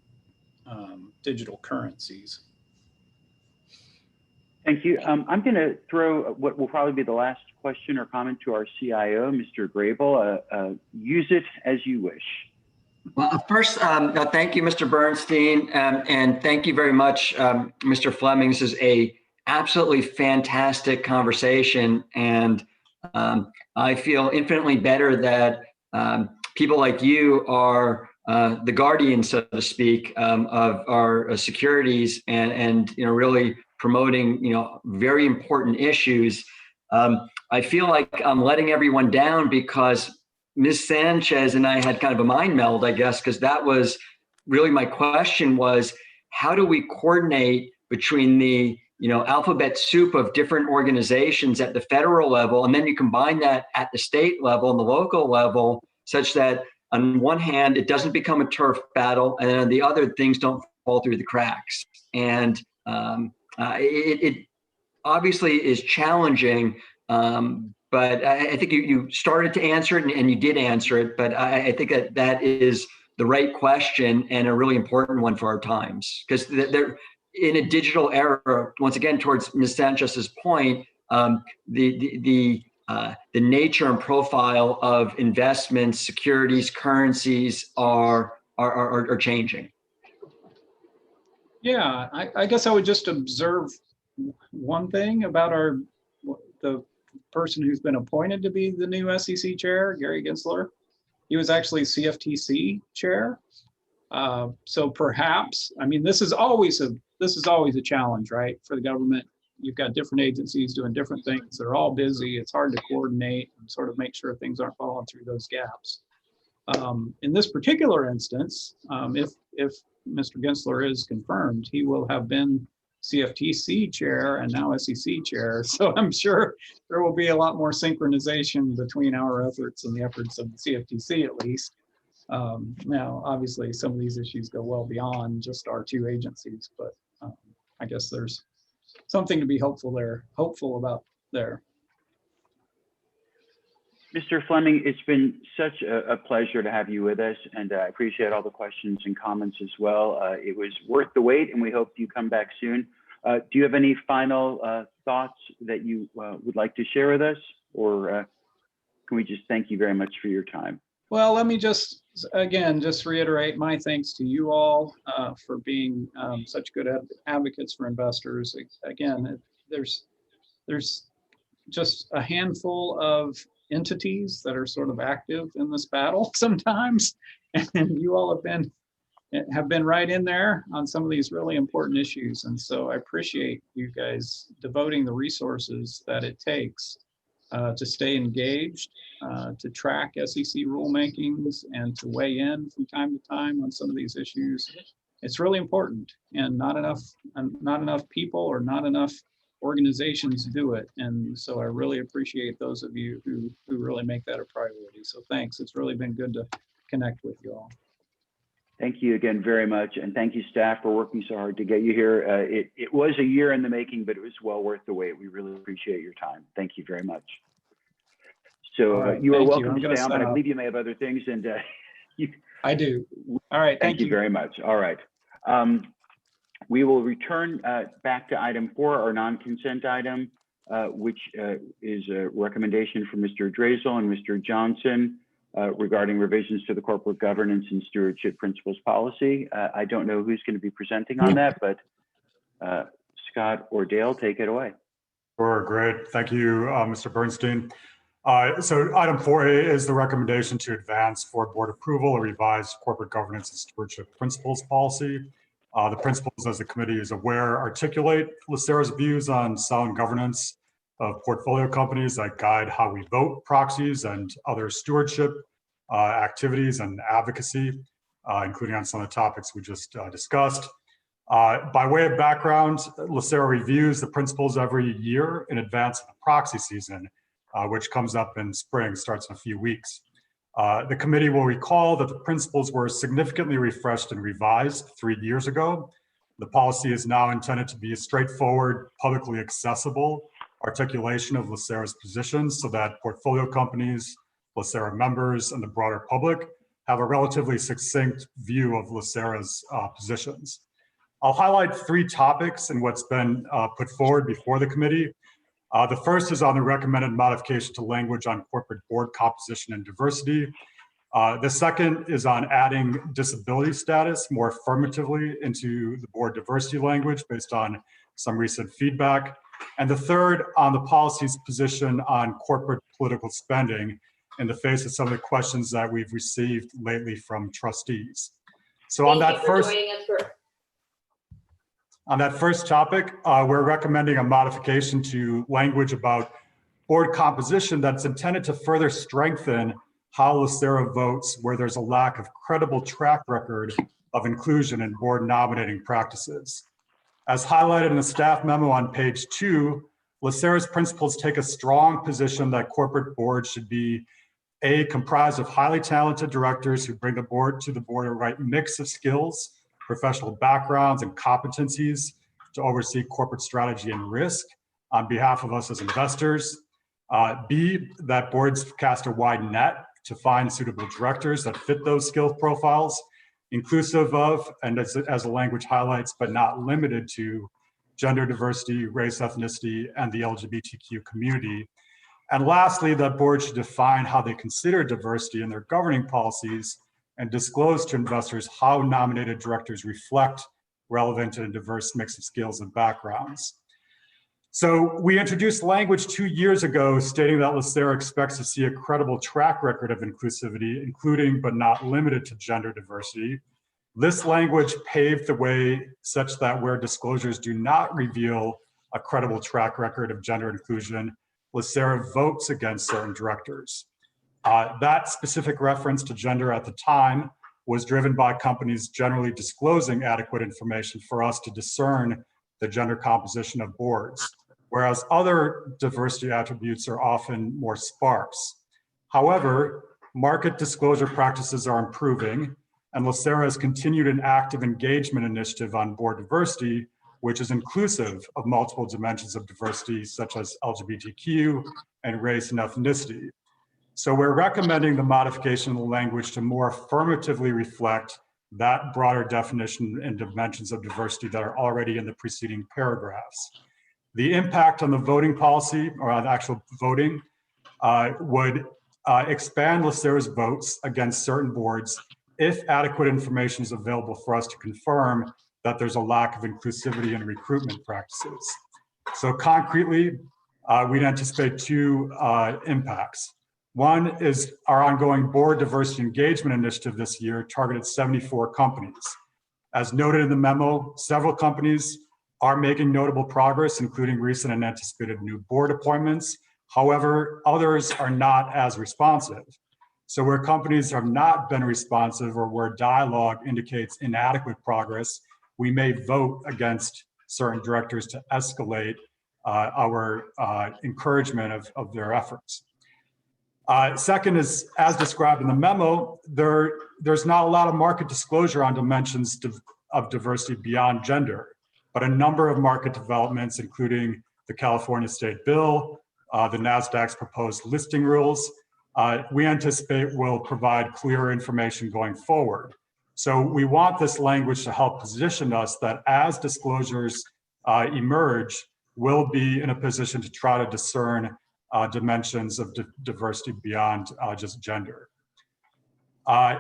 digital currencies. Thank you. I'm going to throw what will probably be the last question or comment to our CIO, Mr. Grable. Use it as you wish. Well, first, thank you, Mr. Bernstein, and thank you very much, Mr. Fleming. This is a absolutely fantastic conversation, and I feel infinitely better that people like you are the guardian, so to speak, of our securities, and really promoting very important issues. I feel like I'm letting everyone down because Ms. Sanchez and I had kind of a mind meld, I guess, because that was really my question was, how do we coordinate between the alphabet soup of different organizations at the federal level, and then you combine that at the state level and the local level, such that on one hand, it doesn't become a turf battle, and on the other, things don't fall through the cracks. And it obviously is challenging, but I think you started to answer it, and you did answer it, but I think that is the right question and a really important one for our times. Because they're in a digital era, once again, towards Ms. Sanchez's point, the nature and profile of investments, securities, currencies are changing. Yeah, I guess I would just observe one thing about the person who's been appointed to be the new SEC chair, Gary Gensler. He was actually CFTC chair. So perhaps, I mean, this is always a challenge, right, for the government. You've got different agencies doing different things. They're all busy. It's hard to coordinate and sort of make sure things aren't falling through those gaps. In this particular instance, if Mr. Gensler is confirmed, he will have been CFTC chair and now SEC chair. So I'm sure there will be a lot more synchronization between our efforts and the efforts of the CFTC, at least. Now, obviously, some of these issues go well beyond just our two agencies, but I guess there's something to be hopeful about there. Mr. Fleming, it's been such a pleasure to have you with us, and I appreciate all the questions and comments as well. It was worth the wait, and we hope you come back soon. Do you have any final thoughts that you would like to share with us, or can we just thank you very much for your time? Well, let me just reiterate my thanks to you all for being such good advocates for investors. Again, there's just a handful of entities that are sort of active in this battle sometimes, and you all have been right in there on some of these really important issues. And so I appreciate you guys devoting the resources that it takes to stay engaged, to track SEC rulemakings, and to weigh in from time to time on some of these issues. It's really important, and not enough people or not enough organizations do it. And so I really appreciate those of you who really make that a priority. So thanks. It's really been good to connect with you all. Thank you again very much. And thank you, staff, for working so hard to get you here. It was a year in the making, but it was well worth the wait. We really appreciate your time. Thank you very much. So Right, you are welcome to to stay on, but I believe you may have other things. And I do. All right. Thank you very much. All right. We will return back to item 4, our non-consent item, which is a recommendation from Mr. Drazel and Mr. Johnson regarding revisions to the corporate governance and stewardship principles policy. I don't know who's going to be presenting on that, but Scott or Dale, take it away. Sure, great. Thank you, Mr. Bernstein. So item 4A is the recommendation to advance for board approval a revised corporate governance and stewardship principles policy. The principles, as the committee is aware, articulate LACERA's views on sound governance of portfolio companies that guide how we vote proxies and other stewardship activities and advocacy, including on some of the topics we just discussed. By way of background, LACERA reviews the principles every year in advance of the proxy season, which comes up in spring, starts in a few weeks. The committee will recall that the principles were significantly refreshed and revised 3 years ago. The policy is now intended to be a straightforward, publicly accessible articulation of LACERA's positions so that portfolio companies, LACERA members, and the broader public have a relatively succinct view of LACERA's positions. I'll highlight 3 topics in what's been put forward before the committee. The first is on the recommended modification to language on corporate board composition and diversity. The second is on adding disability status more affirmatively into the board diversity language based on some recent feedback. And the third on the policy's position on corporate political spending in the face of some of the questions that we've received lately from trustees. So on that first topic, we're recommending a modification to language about board composition that's intended to further strengthen how LACERA votes where there's a lack of credible track record of inclusion in board nominating practices. As highlighted in the staff memo on page 2, LACERA's principles take a strong position that corporate boards should be comprised of highly talented directors who bring to the board a right mix of skills, professional backgrounds, and competencies to oversee corporate strategy and risk on behalf of us as investors. B, that boards cast a wide net to find suitable directors that fit those skill profiles, inclusive of, and as the language highlights, but not limited to, gender diversity, race, ethnicity, and the LGBTQ community. And lastly, that boards should define how they consider diversity in their governing policies and disclose to investors how nominated directors reflect relevant and diverse mix of skills and backgrounds. So we introduced language 2 years ago stating that LACERA expects to see a credible track record of inclusivity, including but not limited to gender diversity. This language paved the way such that where disclosures do not reveal a credible track record of gender inclusion, LACERA votes against certain directors. That specific reference to gender at the time was driven by companies generally disclosing adequate information for us to discern the gender composition of boards, whereas other diversity attributes are often more sparse. However, market disclosure practices are improving, and LACERA has continued an active engagement initiative on board diversity, which is inclusive of multiple dimensions of diversity, such as LGBTQ and race and ethnicity. So we're recommending the modification of the language to more affirmatively reflect that broader definition and dimensions of diversity that are already in the preceding paragraphs. The impact on the voting policy or on actual voting would expand LACERA's votes against certain boards if adequate information is available for us to confirm that there's a lack of inclusivity in recruitment practices. So concretely, we'd anticipate two impacts. One is our ongoing board diversity engagement initiative this year targeted 74 companies. As noted in the memo, several companies are making notable progress, including recent and anticipated new board appointments. However, others are not as responsive. So where companies have not been responsive or where dialogue indicates inadequate progress, we may vote against certain directors to escalate our encouragement of their efforts. Second is, as described in the memo, there's not a lot of market disclosure on dimensions of diversity beyond gender, but a number of market developments, including the California State Bill, the NASDAQ's proposed listing rules, we anticipate will provide clearer information going forward. So we want this language to help position us that as disclosures emerge, we'll be in a position to try to discern dimensions of diversity beyond just gender.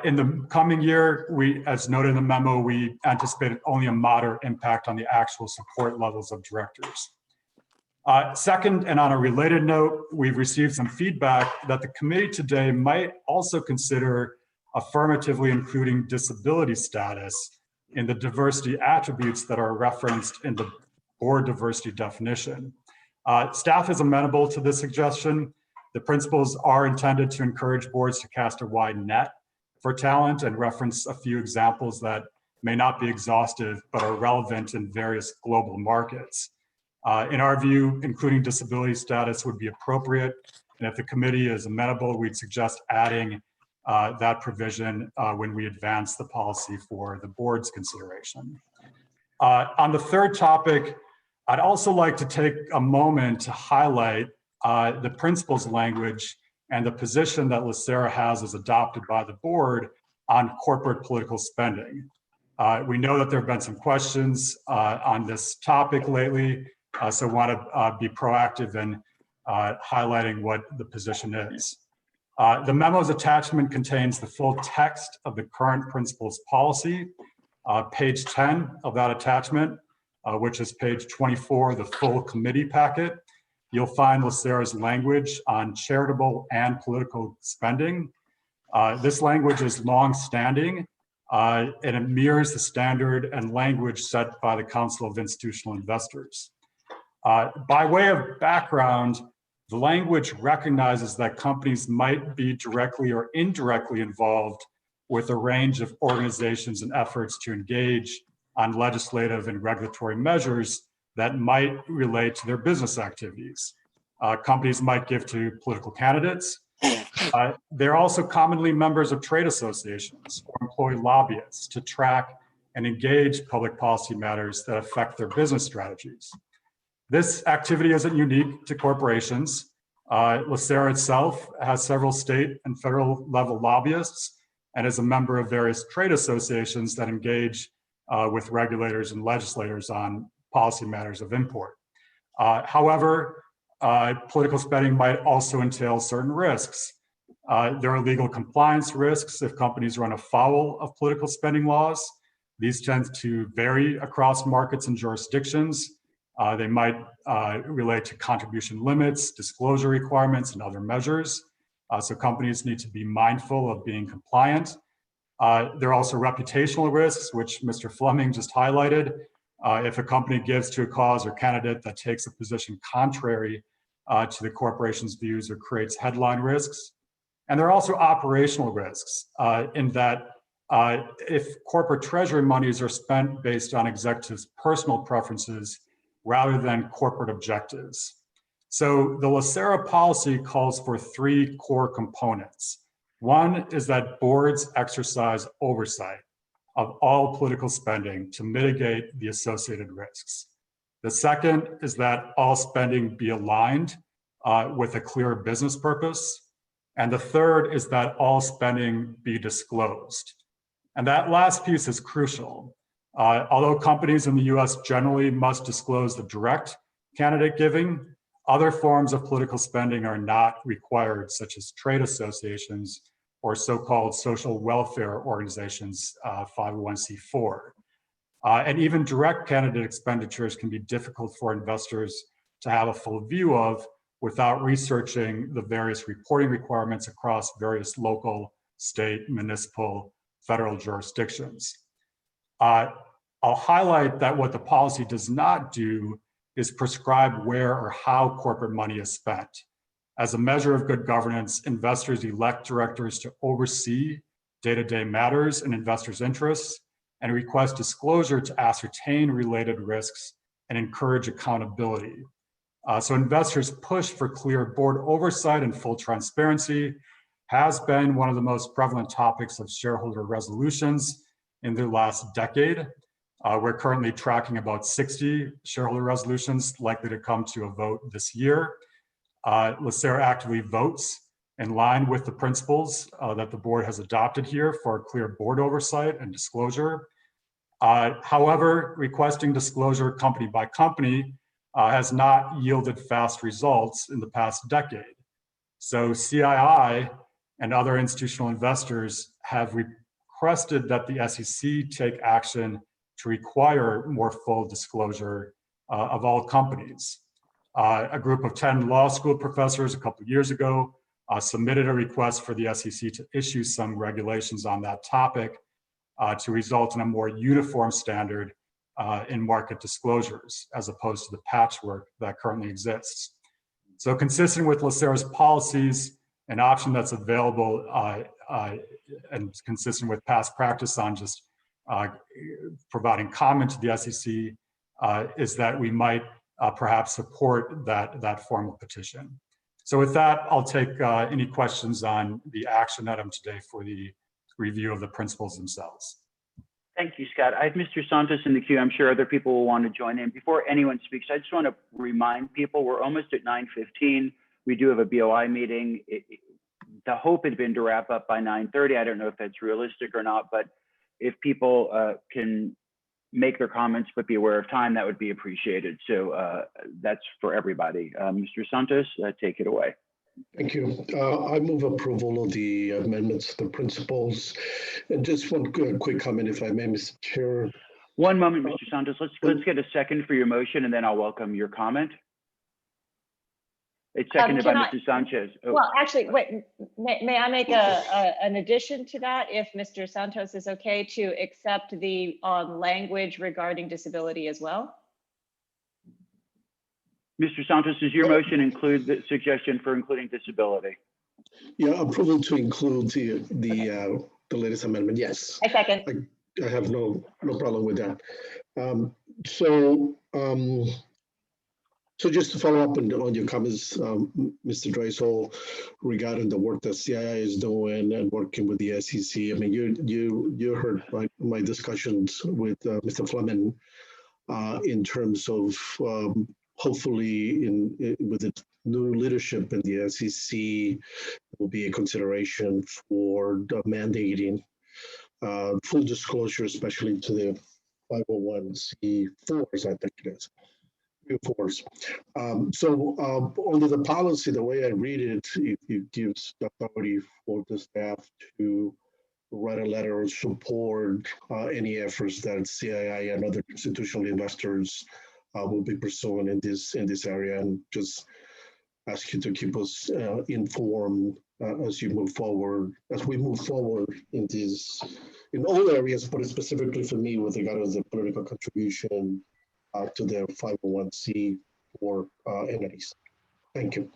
In the coming year, as noted in the memo, we anticipated only a moderate impact on the actual support levels of directors. Second, and on a related note, we've received some feedback that the committee today might also consider affirmatively including disability status in the diversity attributes that are referenced in the board diversity definition. Staff is amenable to this suggestion. The principles are intended to encourage boards to cast a wide net for talent and reference a few examples that may not be exhaustive, but are relevant in various global markets. In our view, including disability status would be appropriate. And if the committee is amenable, we'd suggest adding that provision when we advance the policy for the board's consideration. On the third topic, I'd also like to take a moment to highlight the principles language and the position that LACERA has as adopted by the board on corporate political spending. We know that there have been some questions on this topic lately, so want to be proactive in highlighting what the position is. The memo's attachment contains the full text of the current principles policy. Page 10 of that attachment, which is page 24 of the full committee packet, you'll find LACERA's language on charitable and political spending. This language is long-standing, and it mirrors the standard and language set by the Council of Institutional Investors. By way of background, the language recognizes that companies might be directly or indirectly involved with a range of organizations and efforts to engage on legislative and regulatory measures that might relate to their business activities. Companies might give to political candidates. They're also commonly members of trade associations or employ lobbyists to track and engage public policy matters that affect their business strategies. This activity isn't unique to corporations. LACERA itself has several state and federal level lobbyists and is a member of various trade associations that engage with regulators and legislators on policy matters of import. However, political spending might also entail certain risks. There are legal compliance risks if companies run afoul of political spending laws. These tend to vary across markets and jurisdictions. They might relate to contribution limits, disclosure requirements, and other measures. So companies need to be mindful of being compliant. There are also reputational risks, which Mr. Fleming just highlighted. If a company gives to a cause or candidate that takes a position contrary to the corporation's views or creates headline risks. And there are also operational risks in that if corporate treasury monies are spent based on executives' personal preferences rather than corporate objectives. So the LACERA policy calls for 3 core components. One is that boards exercise oversight of all political spending to mitigate the associated risks. The second is that all spending be aligned with a clear business purpose. And the third is that all spending be disclosed. And that last piece is crucial. Although companies in the US generally must disclose the direct candidate giving, other forms of political spending are not required, such as trade associations or so-called social welfare organizations, 501c4. And even direct candidate expenditures can be difficult for investors to have a full view of without researching the various reporting requirements across various local, state, municipal, federal jurisdictions. I'll highlight that what the policy does not do is prescribe where or how corporate money is spent. As a measure of good governance, investors elect directors to oversee day-to-day matters in investors' interests and request disclosure to ascertain related risks and encourage accountability. So investors' push for clear board oversight and full transparency has been one of the most prevalent topics of shareholder resolutions in the last decade. We're currently tracking about 60 shareholder resolutions likely to come to a vote this year. LACERA actively votes in line with the principles that the board has adopted here for clear board oversight and disclosure. However, requesting disclosure company by company has not yielded fast results in the past decade. So CII and other institutional investors have requested that the SEC take action to require more full disclosure of all companies. A group of 10 law school professors a couple of years ago submitted a request for the SEC to issue some regulations on that topic to result in a more uniform standard in market disclosures, as opposed to the patchwork that currently exists. So consistent with LACERA's policies, an option that's available and consistent with past practice on just providing comment to the SEC is that we might perhaps support that formal petition. So with that, I'll take any questions on the action item today for the review of the principles themselves. Thank you, Scott. I have Mr. Santos in the queue. I'm sure other people will want to join in. Before anyone speaks, I just want to remind people we're almost at 9:15. We do have a BOI meeting. The hope had been to wrap up by 9:30. I don't know if that's realistic or not, but if people can make their comments but be aware of time, that would be appreciated. So that's for everybody. Mr. Santos, take it away. Thank you. I move approval of the amendments to the principles. And just one quick comment, if I may, Mr. Chair. One moment, Mr. Santos. Let's get a second for your motion, and then I'll welcome your comment. It's seconded by Mr. Sanchez. Oh. Well, actually, wait, may I make an addition to that if Mr. Santos is okay to accept the language regarding disability as well? Mr. Santos, does your motion include the suggestion for including disability? Yeah, approval to include the latest amendment. Yes. I second. I have no problem with that. So just to follow up on your comments, Mr. Dreisel, regarding the work that CII is doing and working with the SEC. I mean, you heard my discussions with Mr. Fleming in terms of hopefully with the new leadership in the SEC will be a consideration for mandating full disclosure, especially to the 501c4s, I think it is. Force. So under the policy, the way I read it, it gives authority for the staff to write a letter of support any efforts that CII and other institutional investors will be pursuing in this area, and just ask you to keep us informed as we move forward in all areas, but specifically for me with regard to the political contribution to their 501c or entities. Thank you.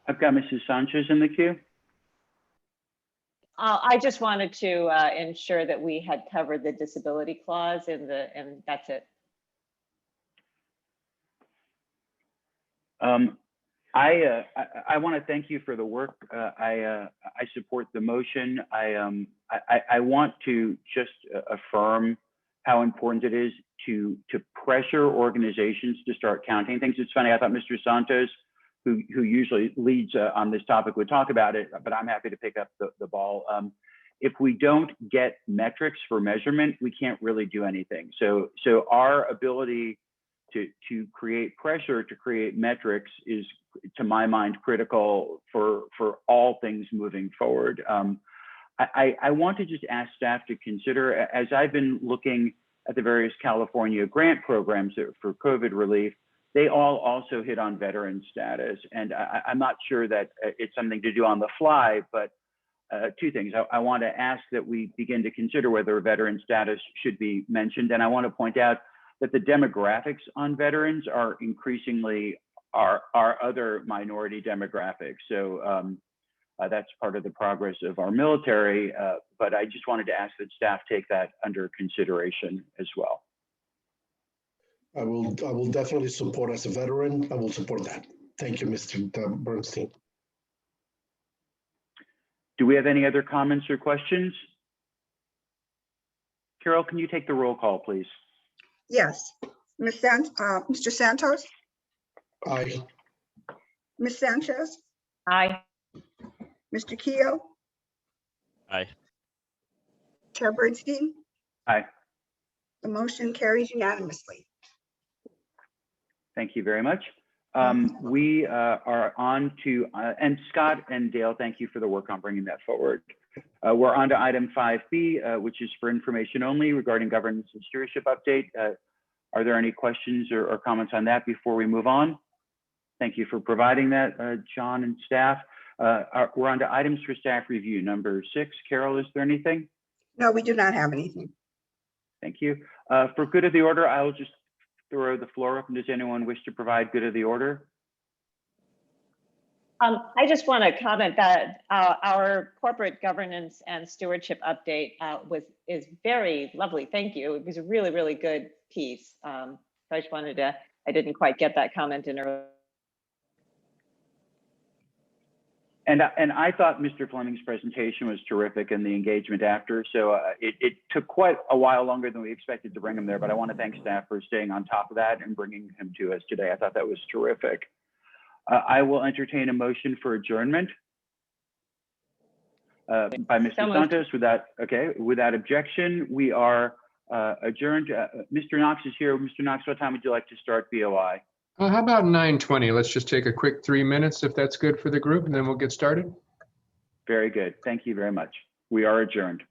I've got Mrs. Sanchez in the queue. I just wanted to ensure that we had covered the disability clause and that's it. I want to thank you for the work. I support the motion. I want to just affirm how important it is to pressure organizations to start counting things. It's funny, I thought Mr. Santos, who usually leads on this topic, would talk about it, but I'm happy to pick up the ball. If we don't get metrics for measurement, we can't really do anything. So our ability to create pressure, to create metrics is, to my mind, critical for all things moving forward. I want to just ask staff to consider, as I've been looking at the various California grant programs for COVID relief, they all also hit on veteran status. And I'm not sure that it's something to do on the fly, but two things. I want to ask that we begin to consider whether veteran status should be mentioned. And I want to point out that the demographics on veterans are increasingly our other minority demographics. So that's part of the progress of our military, but I just wanted to ask that staff take that under consideration as well. I will definitely support, as a veteran, I will support that. Thank you, Mr. Bernstein. Do we have any other comments or questions? Carol, can you take the roll call, please? Yes. Mr. Santos, Aye. Ms. Sanchez, Aye. Mr. Keough, Aye. Chair Bernstein. Aye. The motion carries unanimously. Thank you very much. We are on to, and Scott and Dale, thank you for the work on bringing that forward. We're on to item 5B, which is for information only regarding governance and stewardship update. Are there any questions or comments on that before we move on? Thank you for providing that, John and staff. We're on to items for staff review. Number 6, Carol, is there anything? No, we do not have anything. Thank you. For good of the order, I will just throw the floor open. Does anyone wish to provide good of the order? I just want to comment that our corporate governance and stewardship update is very lovely. Thank you. It was a really, really good piece. So I just wanted to, I didn't quite get that comment in earlier. And I thought Mr. Fleming's presentation was terrific and the engagement after. So it took quite a while longer than we expected to bring him there, but I want to thank staff for staying on top of that and bringing him to us today. I thought that was terrific. I will entertain a motion for adjournment by Mr. Santos. Without objection, we are adjourned. Mr. Knox is here. Mr. Knox, what time would you like to start BOI? How about 9:20? Let's just take a quick 3 minutes if that's good for the group, and then we'll get started. Very good. Thank you very much. We are adjourned.